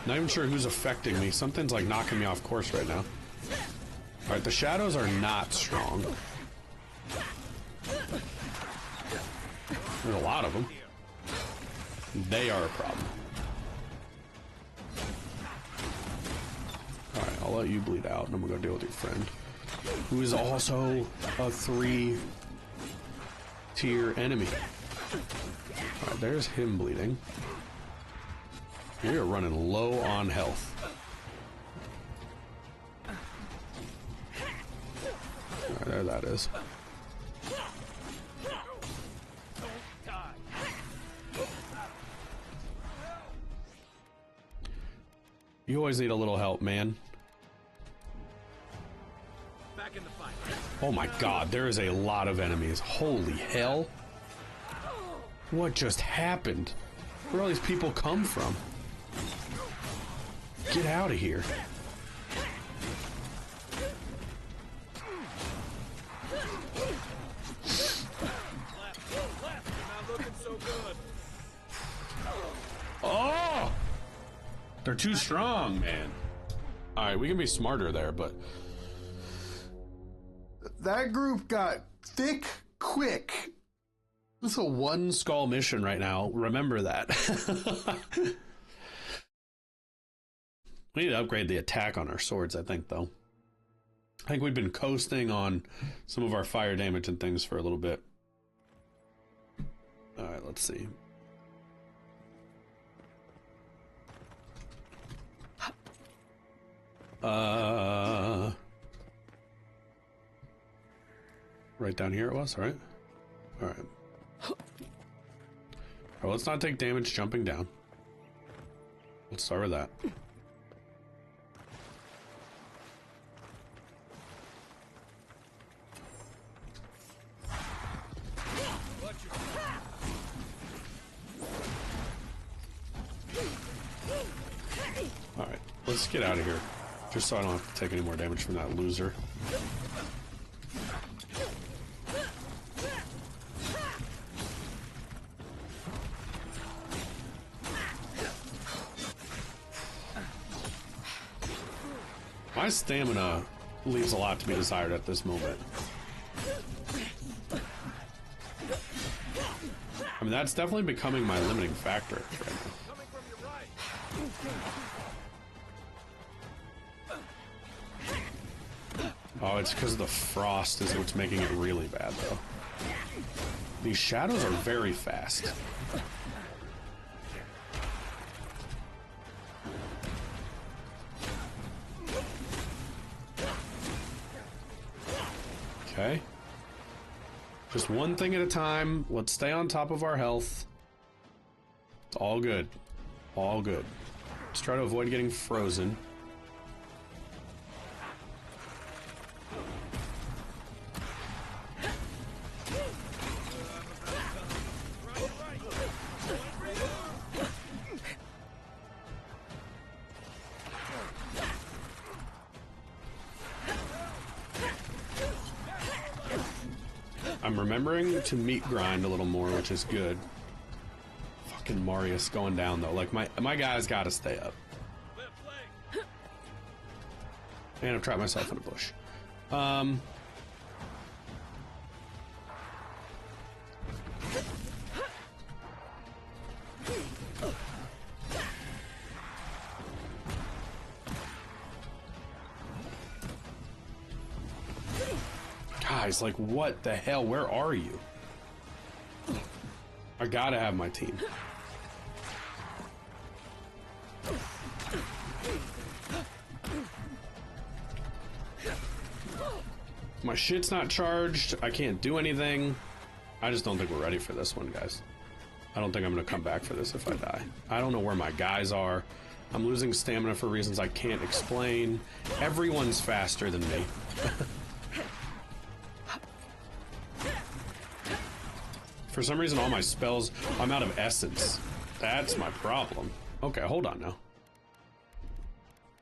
Not even sure who's affecting me. Something's like knocking me off course right now. Alright, the shadows are not strong. There's a lot of them. They are a problem. Alright, I'll let you bleed out and I'm gonna go deal with your friend, who is also a 3-tier enemy. Alright, there's him bleeding. You're running low on health. Alright, there that is. You always need a little help, man. Back in the fight. Oh my god, there is a lot of enemies. Holy hell. What just happened? Where all these people come from? Get out of here. Left. You're not looking so good. Oh! They're too strong, man. Alright, we can be smarter there, but... that group got thick quick. This is a 1 skull mission right now. Remember that. We need to upgrade the attack on our swords, I think, though. I think we've been coasting on some of our fire damage and things for a little bit. Alright, let's see. Right down here it was, right? Alright. Well, let's not take damage jumping down. Let's start with that. Alright, let's get out of here. Just so I don't have to take any more damage from that loser. My stamina leaves a lot to be desired at this moment. I mean, that's definitely becoming my limiting factor right now. Oh, it's because the frost is what's making it really bad, though. These shadows are very fast. Okay. Just one thing at a time. Let's stay on top of our health. It's all good. All good. Let's try to avoid getting frozen. I'm remembering to meat grind a little more, which is good. Fucking Marius going down though. Like my guy's got to stay up. And I've trapped myself in a bush. Guys, like, what the hell? Where are you? I gotta have my team. My shit's not charged. I can't do anything. I just don't think we're ready for this one, guys. I don't think I'm gonna come back for this if I die. I don't know where my guys are. I'm losing stamina for reasons I can't explain. Everyone's faster than me. For some reason, all my spells, I'm out of essence. That's my problem. Okay, hold on now.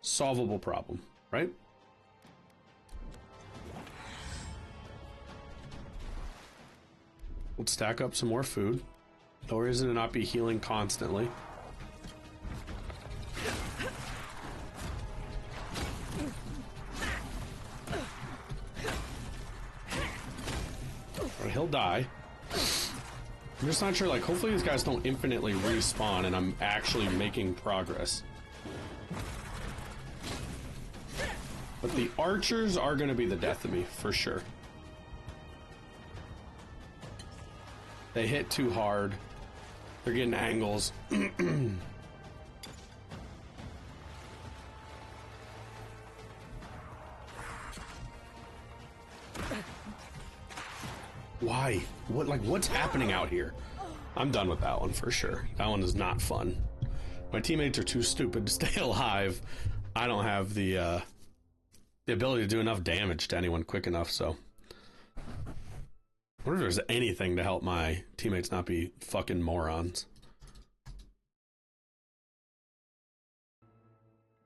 Solvable problem, right? Let's stack up some more food. No reason to not be healing constantly. Or he'll die. I'm just not sure, like, hopefully these guys don't infinitely respawn and I'm actually making progress. But the archers are gonna be the death of me, for sure. They hit too hard. They're getting angles. Why? What, like, what's happening out here? I'm done with that one for sure. That one is not fun. My teammates are too stupid to stay alive. I don't have the ability to do enough damage to anyone quick enough, so. I wonder if there's anything to help my teammates not be fucking morons.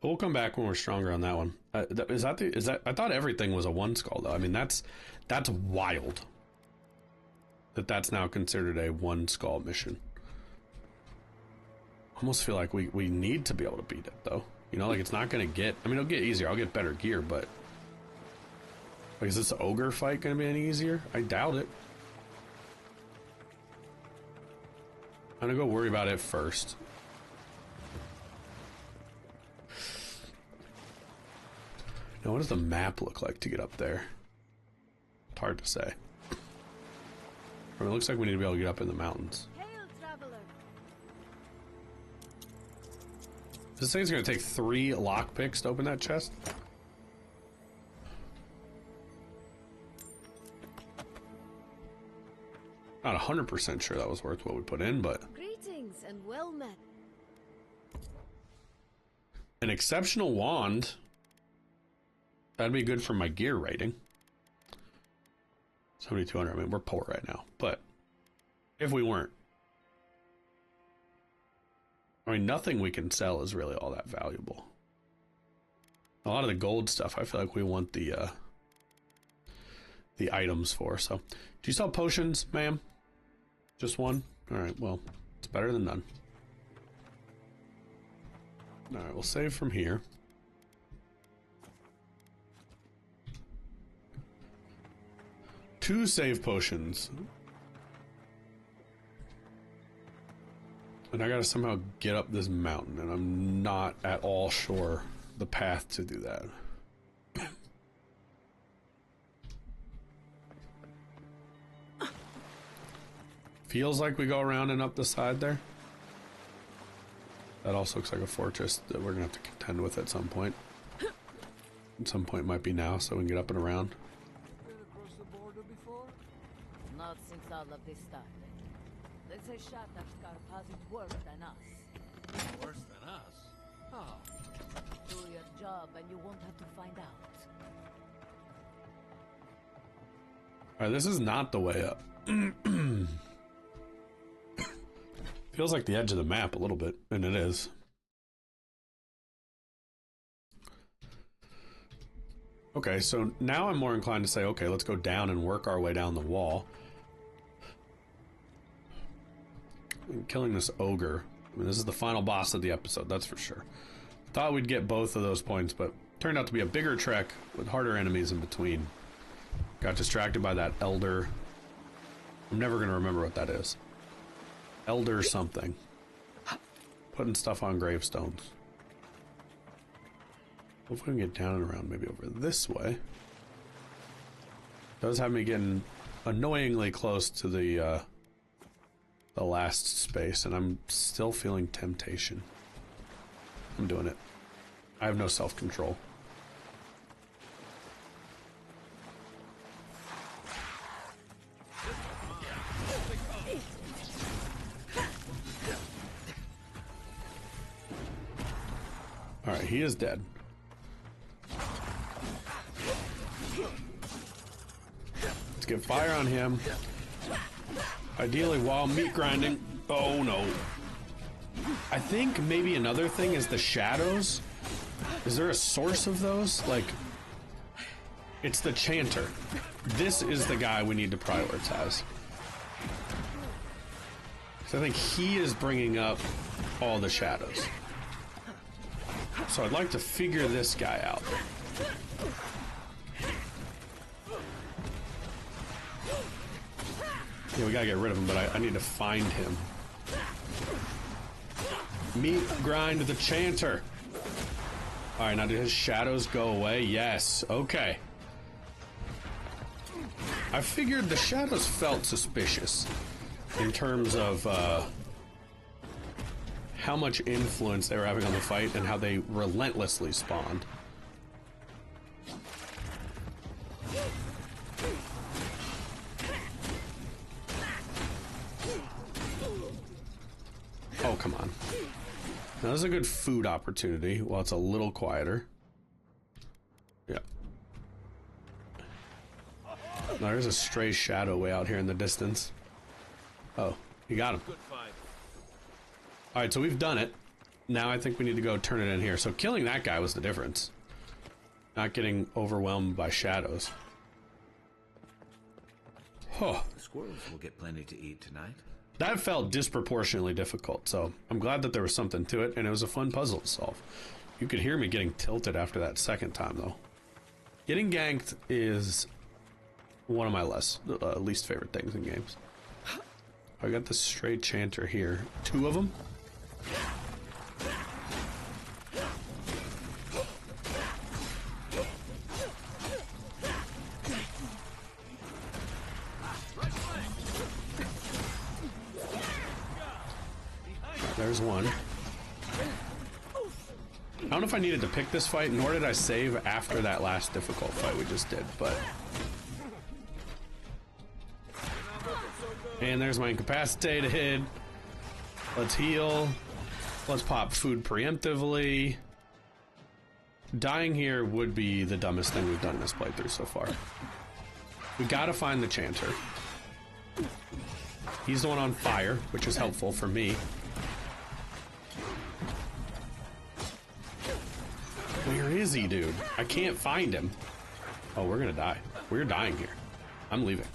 But we'll come back when we're stronger on that one. Is that I thought everything was a 1 skull though. I mean, that's wild. That's now considered a 1 skull mission. I almost feel like we need to be able to beat it though. You know, like it's not gonna get, I mean, it'll get easier. I'll get better gear, but like, is this ogre fight gonna be any easier? I doubt it. I'm gonna go worry about it first. Now, what does the map look like to get up there? It's hard to say. I mean, it looks like we need to be able to get up in the mountains. Hail, traveler. This thing's gonna take 3 lockpicks to open that chest. Not 100% sure that was worth what we put in, but Greetings and well met. an exceptional wand. That'd be good for my gear rating. 7,200. I mean, we're poor right now, but if we weren't, I mean, nothing we can sell is really all that valuable. A lot of the gold stuff, I feel like we want the items for. So, do you sell potions, ma'am? Just one? All right. Well, it's better than none. All right. We'll save from here. Two save potions. And I gotta somehow get up this mountain, and I'm not at all sure the path to do that. Feels like we go around and up the side there. That also looks like a fortress that we're gonna have to contend with at some point. At some point might be now, so we can get up and around. Not since all of this started. They say Shatashkar has it worse than us. Worse than us? Oh. Do your job and you won't have to find out. Alright, this is not the way up. Feels like the edge of the map a little bit, and it is. Okay, so now I'm more inclined to say, okay, let's go down and work our way down the wall. And killing this ogre. I mean, this is the final boss of the episode, that's for sure. Thought we'd get both of those points, but turned out to be a bigger trek with harder enemies in between. Got distracted by that elder. I'm never going to remember what that is. Elder something. Putting stuff on gravestones. Hopefully we can get down and around maybe over this way. Does have me getting annoyingly close to the last space, and I'm still feeling temptation. I'm doing it. I have no self-control. Alright, he is dead. Let's get fire on him. Ideally while meat grinding. Oh no. I think maybe another thing is the shadows. Is there a source of those? Like, it's the chanter. This is the guy we need to prioritize. So I think he is bringing up all the shadows. So I'd like to figure this guy out. Yeah, we gotta get rid of him, but I need to find him. Meat grind the chanter. Alright, now do his shadows go away? Yes. Okay. I figured the shadows felt suspicious in terms of how much influence they were having on the fight and how they relentlessly spawned. Oh, come on. Now, this is a good food opportunity while it's a little quieter. Yeah. Now, there's a stray shadow way out here in the distance. Oh, you got him. Alright, so we've done it. Now I think we need to go turn it in here. So killing that guy was the difference. Not getting overwhelmed by shadows. Huh. The squirrels will get plenty to eat tonight. That felt disproportionately difficult, so I'm glad that there was something to it, and it was a fun puzzle to solve. You could hear me getting tilted after that second time, though. Getting ganked is one of my least favorite things in games. I got the stray chanter here. 2 of them. There's one. I don't know if I needed to pick this fight, nor did I save after that last difficult fight we just did, but... And there's my incapacitated. Let's heal. Let's pop food preemptively. Dying here would be the dumbest thing we've done in this playthrough so far. We gotta find the chanter. He's the one on fire, which is helpful for me. Where is he, dude? I can't find him. Oh, we're gonna die. We're dying here. I'm leaving.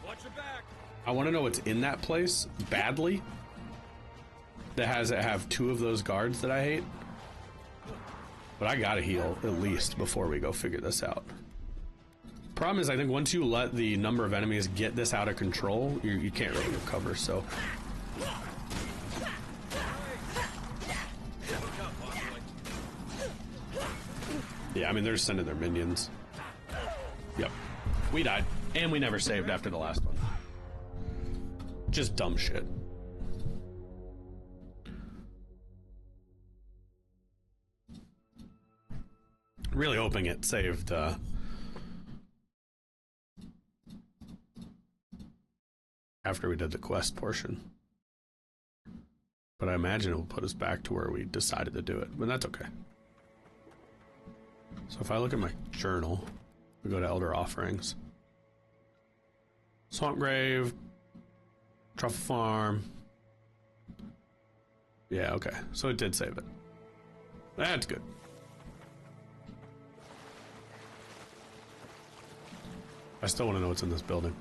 Watch your back. I want to know what's in that place badly. That has it have 2 of those guards that I hate. But I gotta heal at least before we go figure this out. Problem is, I think once you let the number of enemies get this out of control, you can't really recover. So. Yeah, I mean, they're sending their minions. Yep. We died. And we never saved after the last one. Just dumb shit. Really hoping it saved, after we did the quest portion. But I imagine it will put us back to where we decided to do it. But that's okay. So if I look at my journal, we go to Elder Offerings. Swamp Grave, Truffle Farm. Yeah, okay. So it did save it. That's good. I still want to know what's in this building.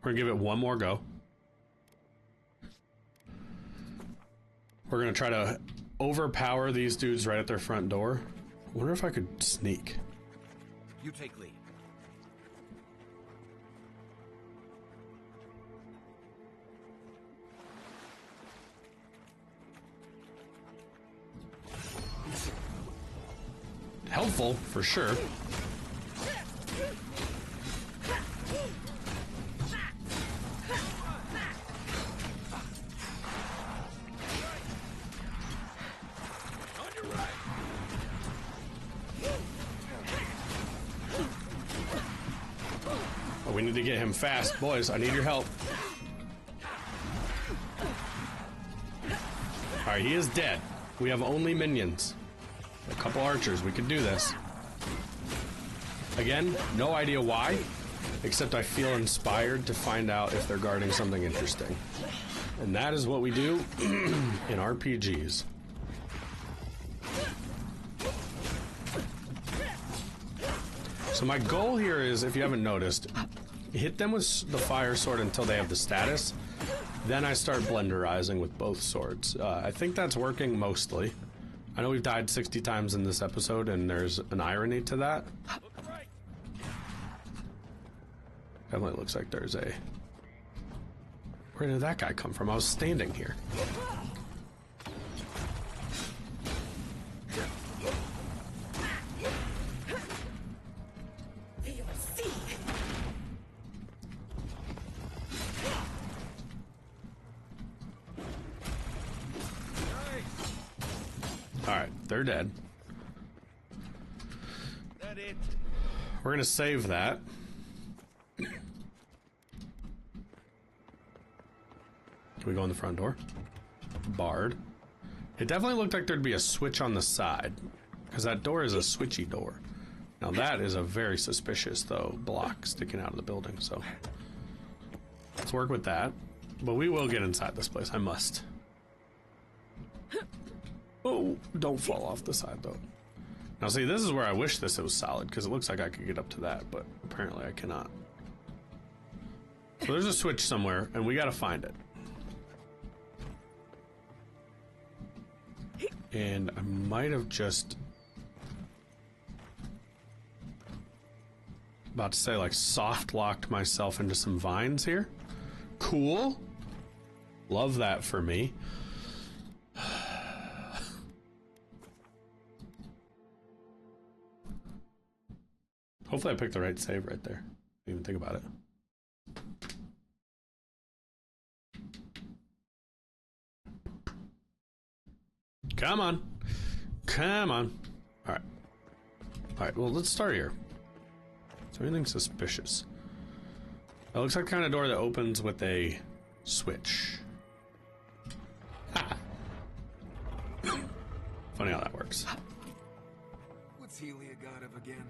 We're gonna give it one more go. We're gonna try to overpower these dudes right at their front door. I wonder if I could sneak. You take lead. Helpful, for sure. Oh, we need to get him fast. Boys, I need your help. Alright, he is dead. We have only minions. A couple archers. We could do this. Again, no idea why, except I feel inspired to find out if they're guarding something interesting. And that is what we do in RPGs. So my goal here is, if you haven't noticed, hit them with the fire sword until they have the status. Then I start blenderizing with both swords. I think that's working mostly. I know we've died 60 times in this episode, and there's an irony to that. Definitely looks like there's a... Where did that guy come from? I was standing here. Alright, they're dead. That it? We're gonna save that. Can we go in the front door? Barred. It definitely looked like there'd be a switch on the side, because that door is a switchy door. Now that is a very suspicious, though, block sticking out of the building, so let's work with that. But we will get inside this place. I must. Oh, don't fall off the side, though. Now, see, this is where I wish this was solid, because it looks like I could get up to that, but apparently I cannot. So there's a switch somewhere, and we gotta find it. And I might have just... about to say, like, soft-locked myself into some vines here. Cool. Love that for me. Hopefully I picked the right save right there. Didn't even think about it. Come on. Come on. Alright. Alright, well, let's start here. Is there anything suspicious? That looks like the kind of door that opens with a switch. Ha! Funny how that works. What's Helia god of again?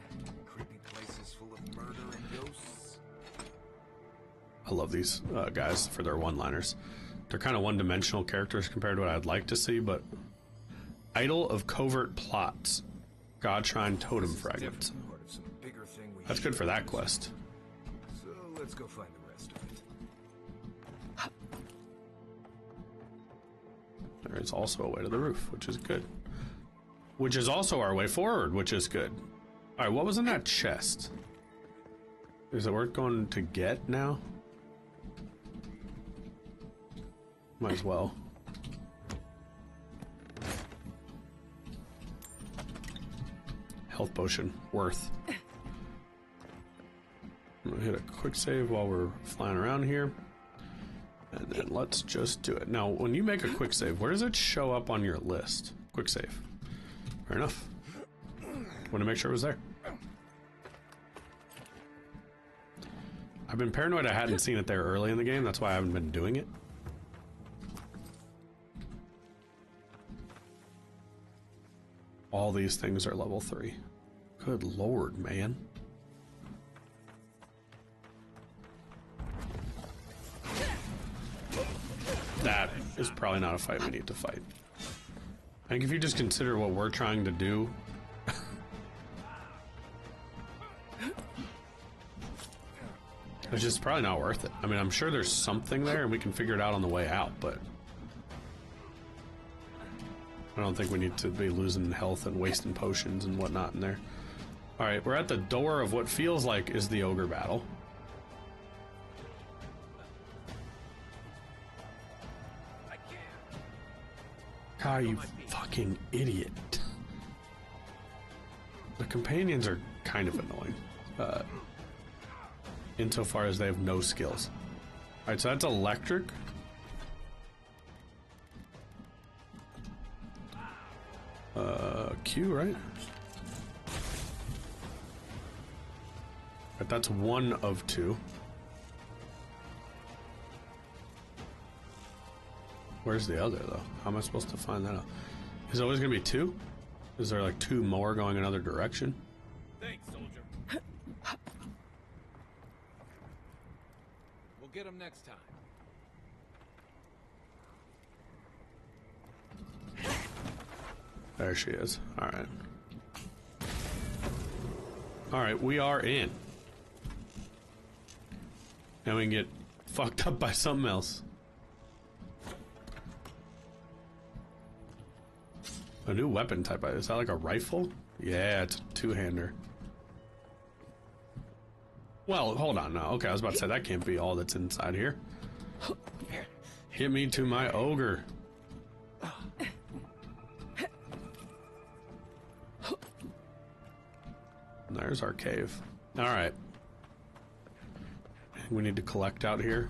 Creepy places full of murder and ghosts? I love these guys for their one-liners. They're kind of one-dimensional characters compared to what I'd like to see, but... Idol of Covert Plots. God Shrine Totem Fragments. That's good for that quest. So let's go find the rest of it. There is also a way to the roof, which is good. Which is also our way forward, which is good. Alright, what was in that chest? Is it worth going to get now? Might as well. Health potion. Worth. I'm gonna hit a quick save while we're flying around here. And then let's just do it. Now, when you make a quick save, where does it show up on your list? Quick save. Fair enough. Want to make sure it was there. I've been paranoid I hadn't seen it there early in the game. That's why I haven't been doing it. All these things are level 3. Good lord, man. That is probably not a fight we need to fight. I think if you just consider what we're trying to do... it's just probably not worth it. I mean, I'm sure there's something there and we can figure it out on the way out, but... I don't think we need to be losing health and wasting potions and whatnot in there. Alright, we're at the door of what feels like is the ogre battle. God, you fucking idiot. The companions are kind of annoying. Insofar as they have no skills. Alright, so that's electric. Q, right? But that's one of two. Where's the other, though? How am I supposed to find that out? Is it always going to be two? Is there like two more going another direction? Thanks, soldier. We'll get him next time. There she is. Alright. Alright, we are in. Now we can get fucked up by something else. A new weapon type. Is that like a rifle? Yeah, it's a two-hander. Well, hold on now. Okay, I was about to say that can't be all that's inside here. Hit me to my ogre. There's our cave. Alright. We need to collect out here.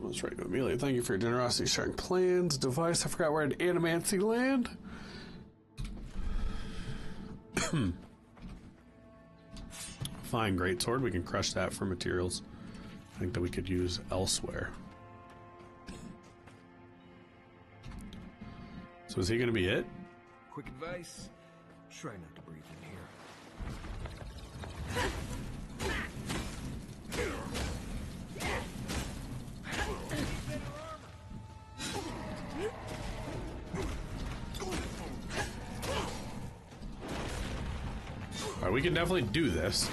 Let's right to Amelia. Thank you for your generosity, sharing plans. Device. I forgot where in Animancy land. Fine, great sword. We can crush that for materials. I think that we could use elsewhere. So is he going to be it? Quick advice: try not to breathe in here. Alright, we can definitely do this.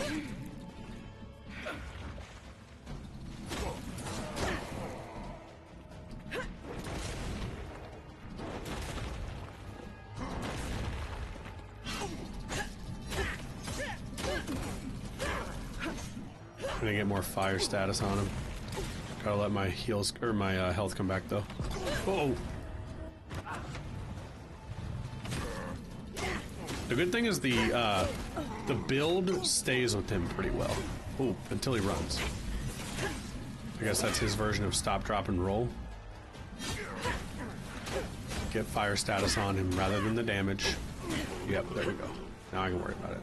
I'm gonna get more fire status on him. Gotta let my heals or my health come back though. Oh. The good thing is the build stays with him pretty well. Ooh, until he runs. I guess that's his version of stop, drop, and roll. Get fire status on him rather than the damage. Yep, there we go. Now I can worry about it.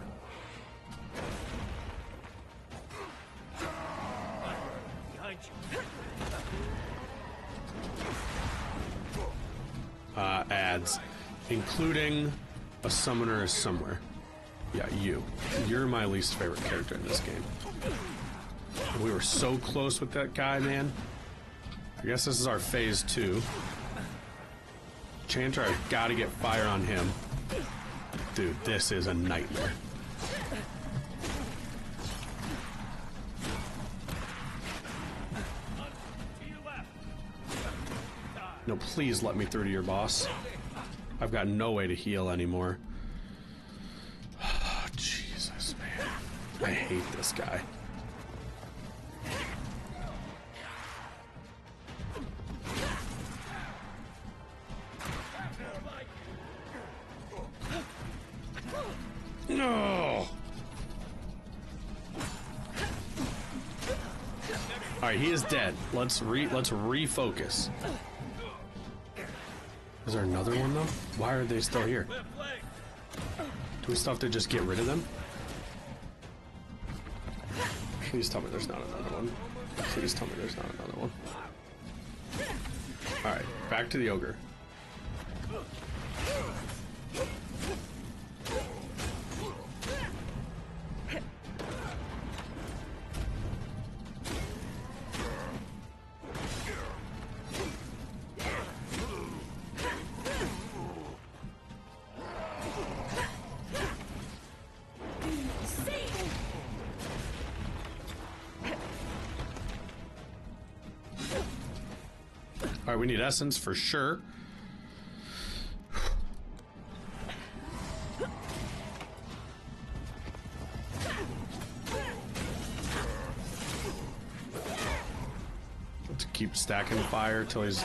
Ads, including a summoner is somewhere. Yeah, you. You're my least favorite character in this game. We were so close with that guy, man. I guess this is our phase 2. Chanter, I've got to get fire on him. Dude, this is a nightmare. No, please let me through to your boss. I've got no way to heal anymore. Oh, Jesus, man. I hate this guy. No! Alright, he is dead. Let's refocus. Is there another one, though? Why are they still here? Do we still have to just get rid of them? Please tell me there's not another one. Please tell me there's not another one. Alright, back to the ogre. Alright, we need essence for sure. Let's keep stacking fire till he's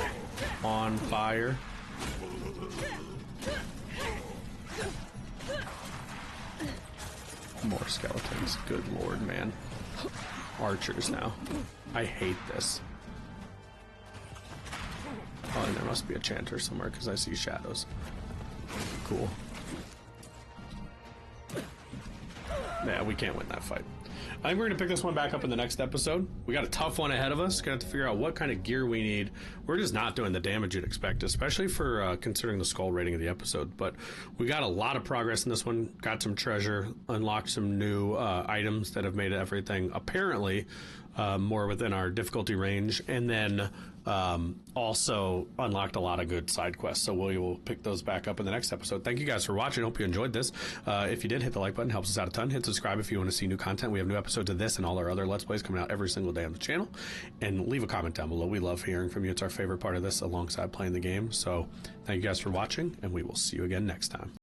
on fire. More skeletons. Good lord, man. Archers now. I hate this. And there must be a chanter somewhere because I see shadows. Cool. Yeah, we can't win that fight. I think we're going to pick this one back up in the next episode. We got a tough one ahead of us. Got to have to figure out what kind of gear we need. We're just not doing the damage you'd expect, especially for considering the skull rating of the episode. But we got a lot of progress in this one. Got some treasure, unlocked some new items that have made everything apparently more within our difficulty range. And then also unlocked a lot of good side quests. So we will pick those back up in the next episode. Thank you guys for watching. Hope you enjoyed this. If you did, hit the like button. Helps us out a ton. Hit subscribe if you want to see new content. We have new episodes of this and all our other Let's Plays coming out every single day on the channel. And leave a comment down below. We love hearing from you. It's our favorite part of this alongside playing the game. So thank you guys for watching, and we will see you again next time.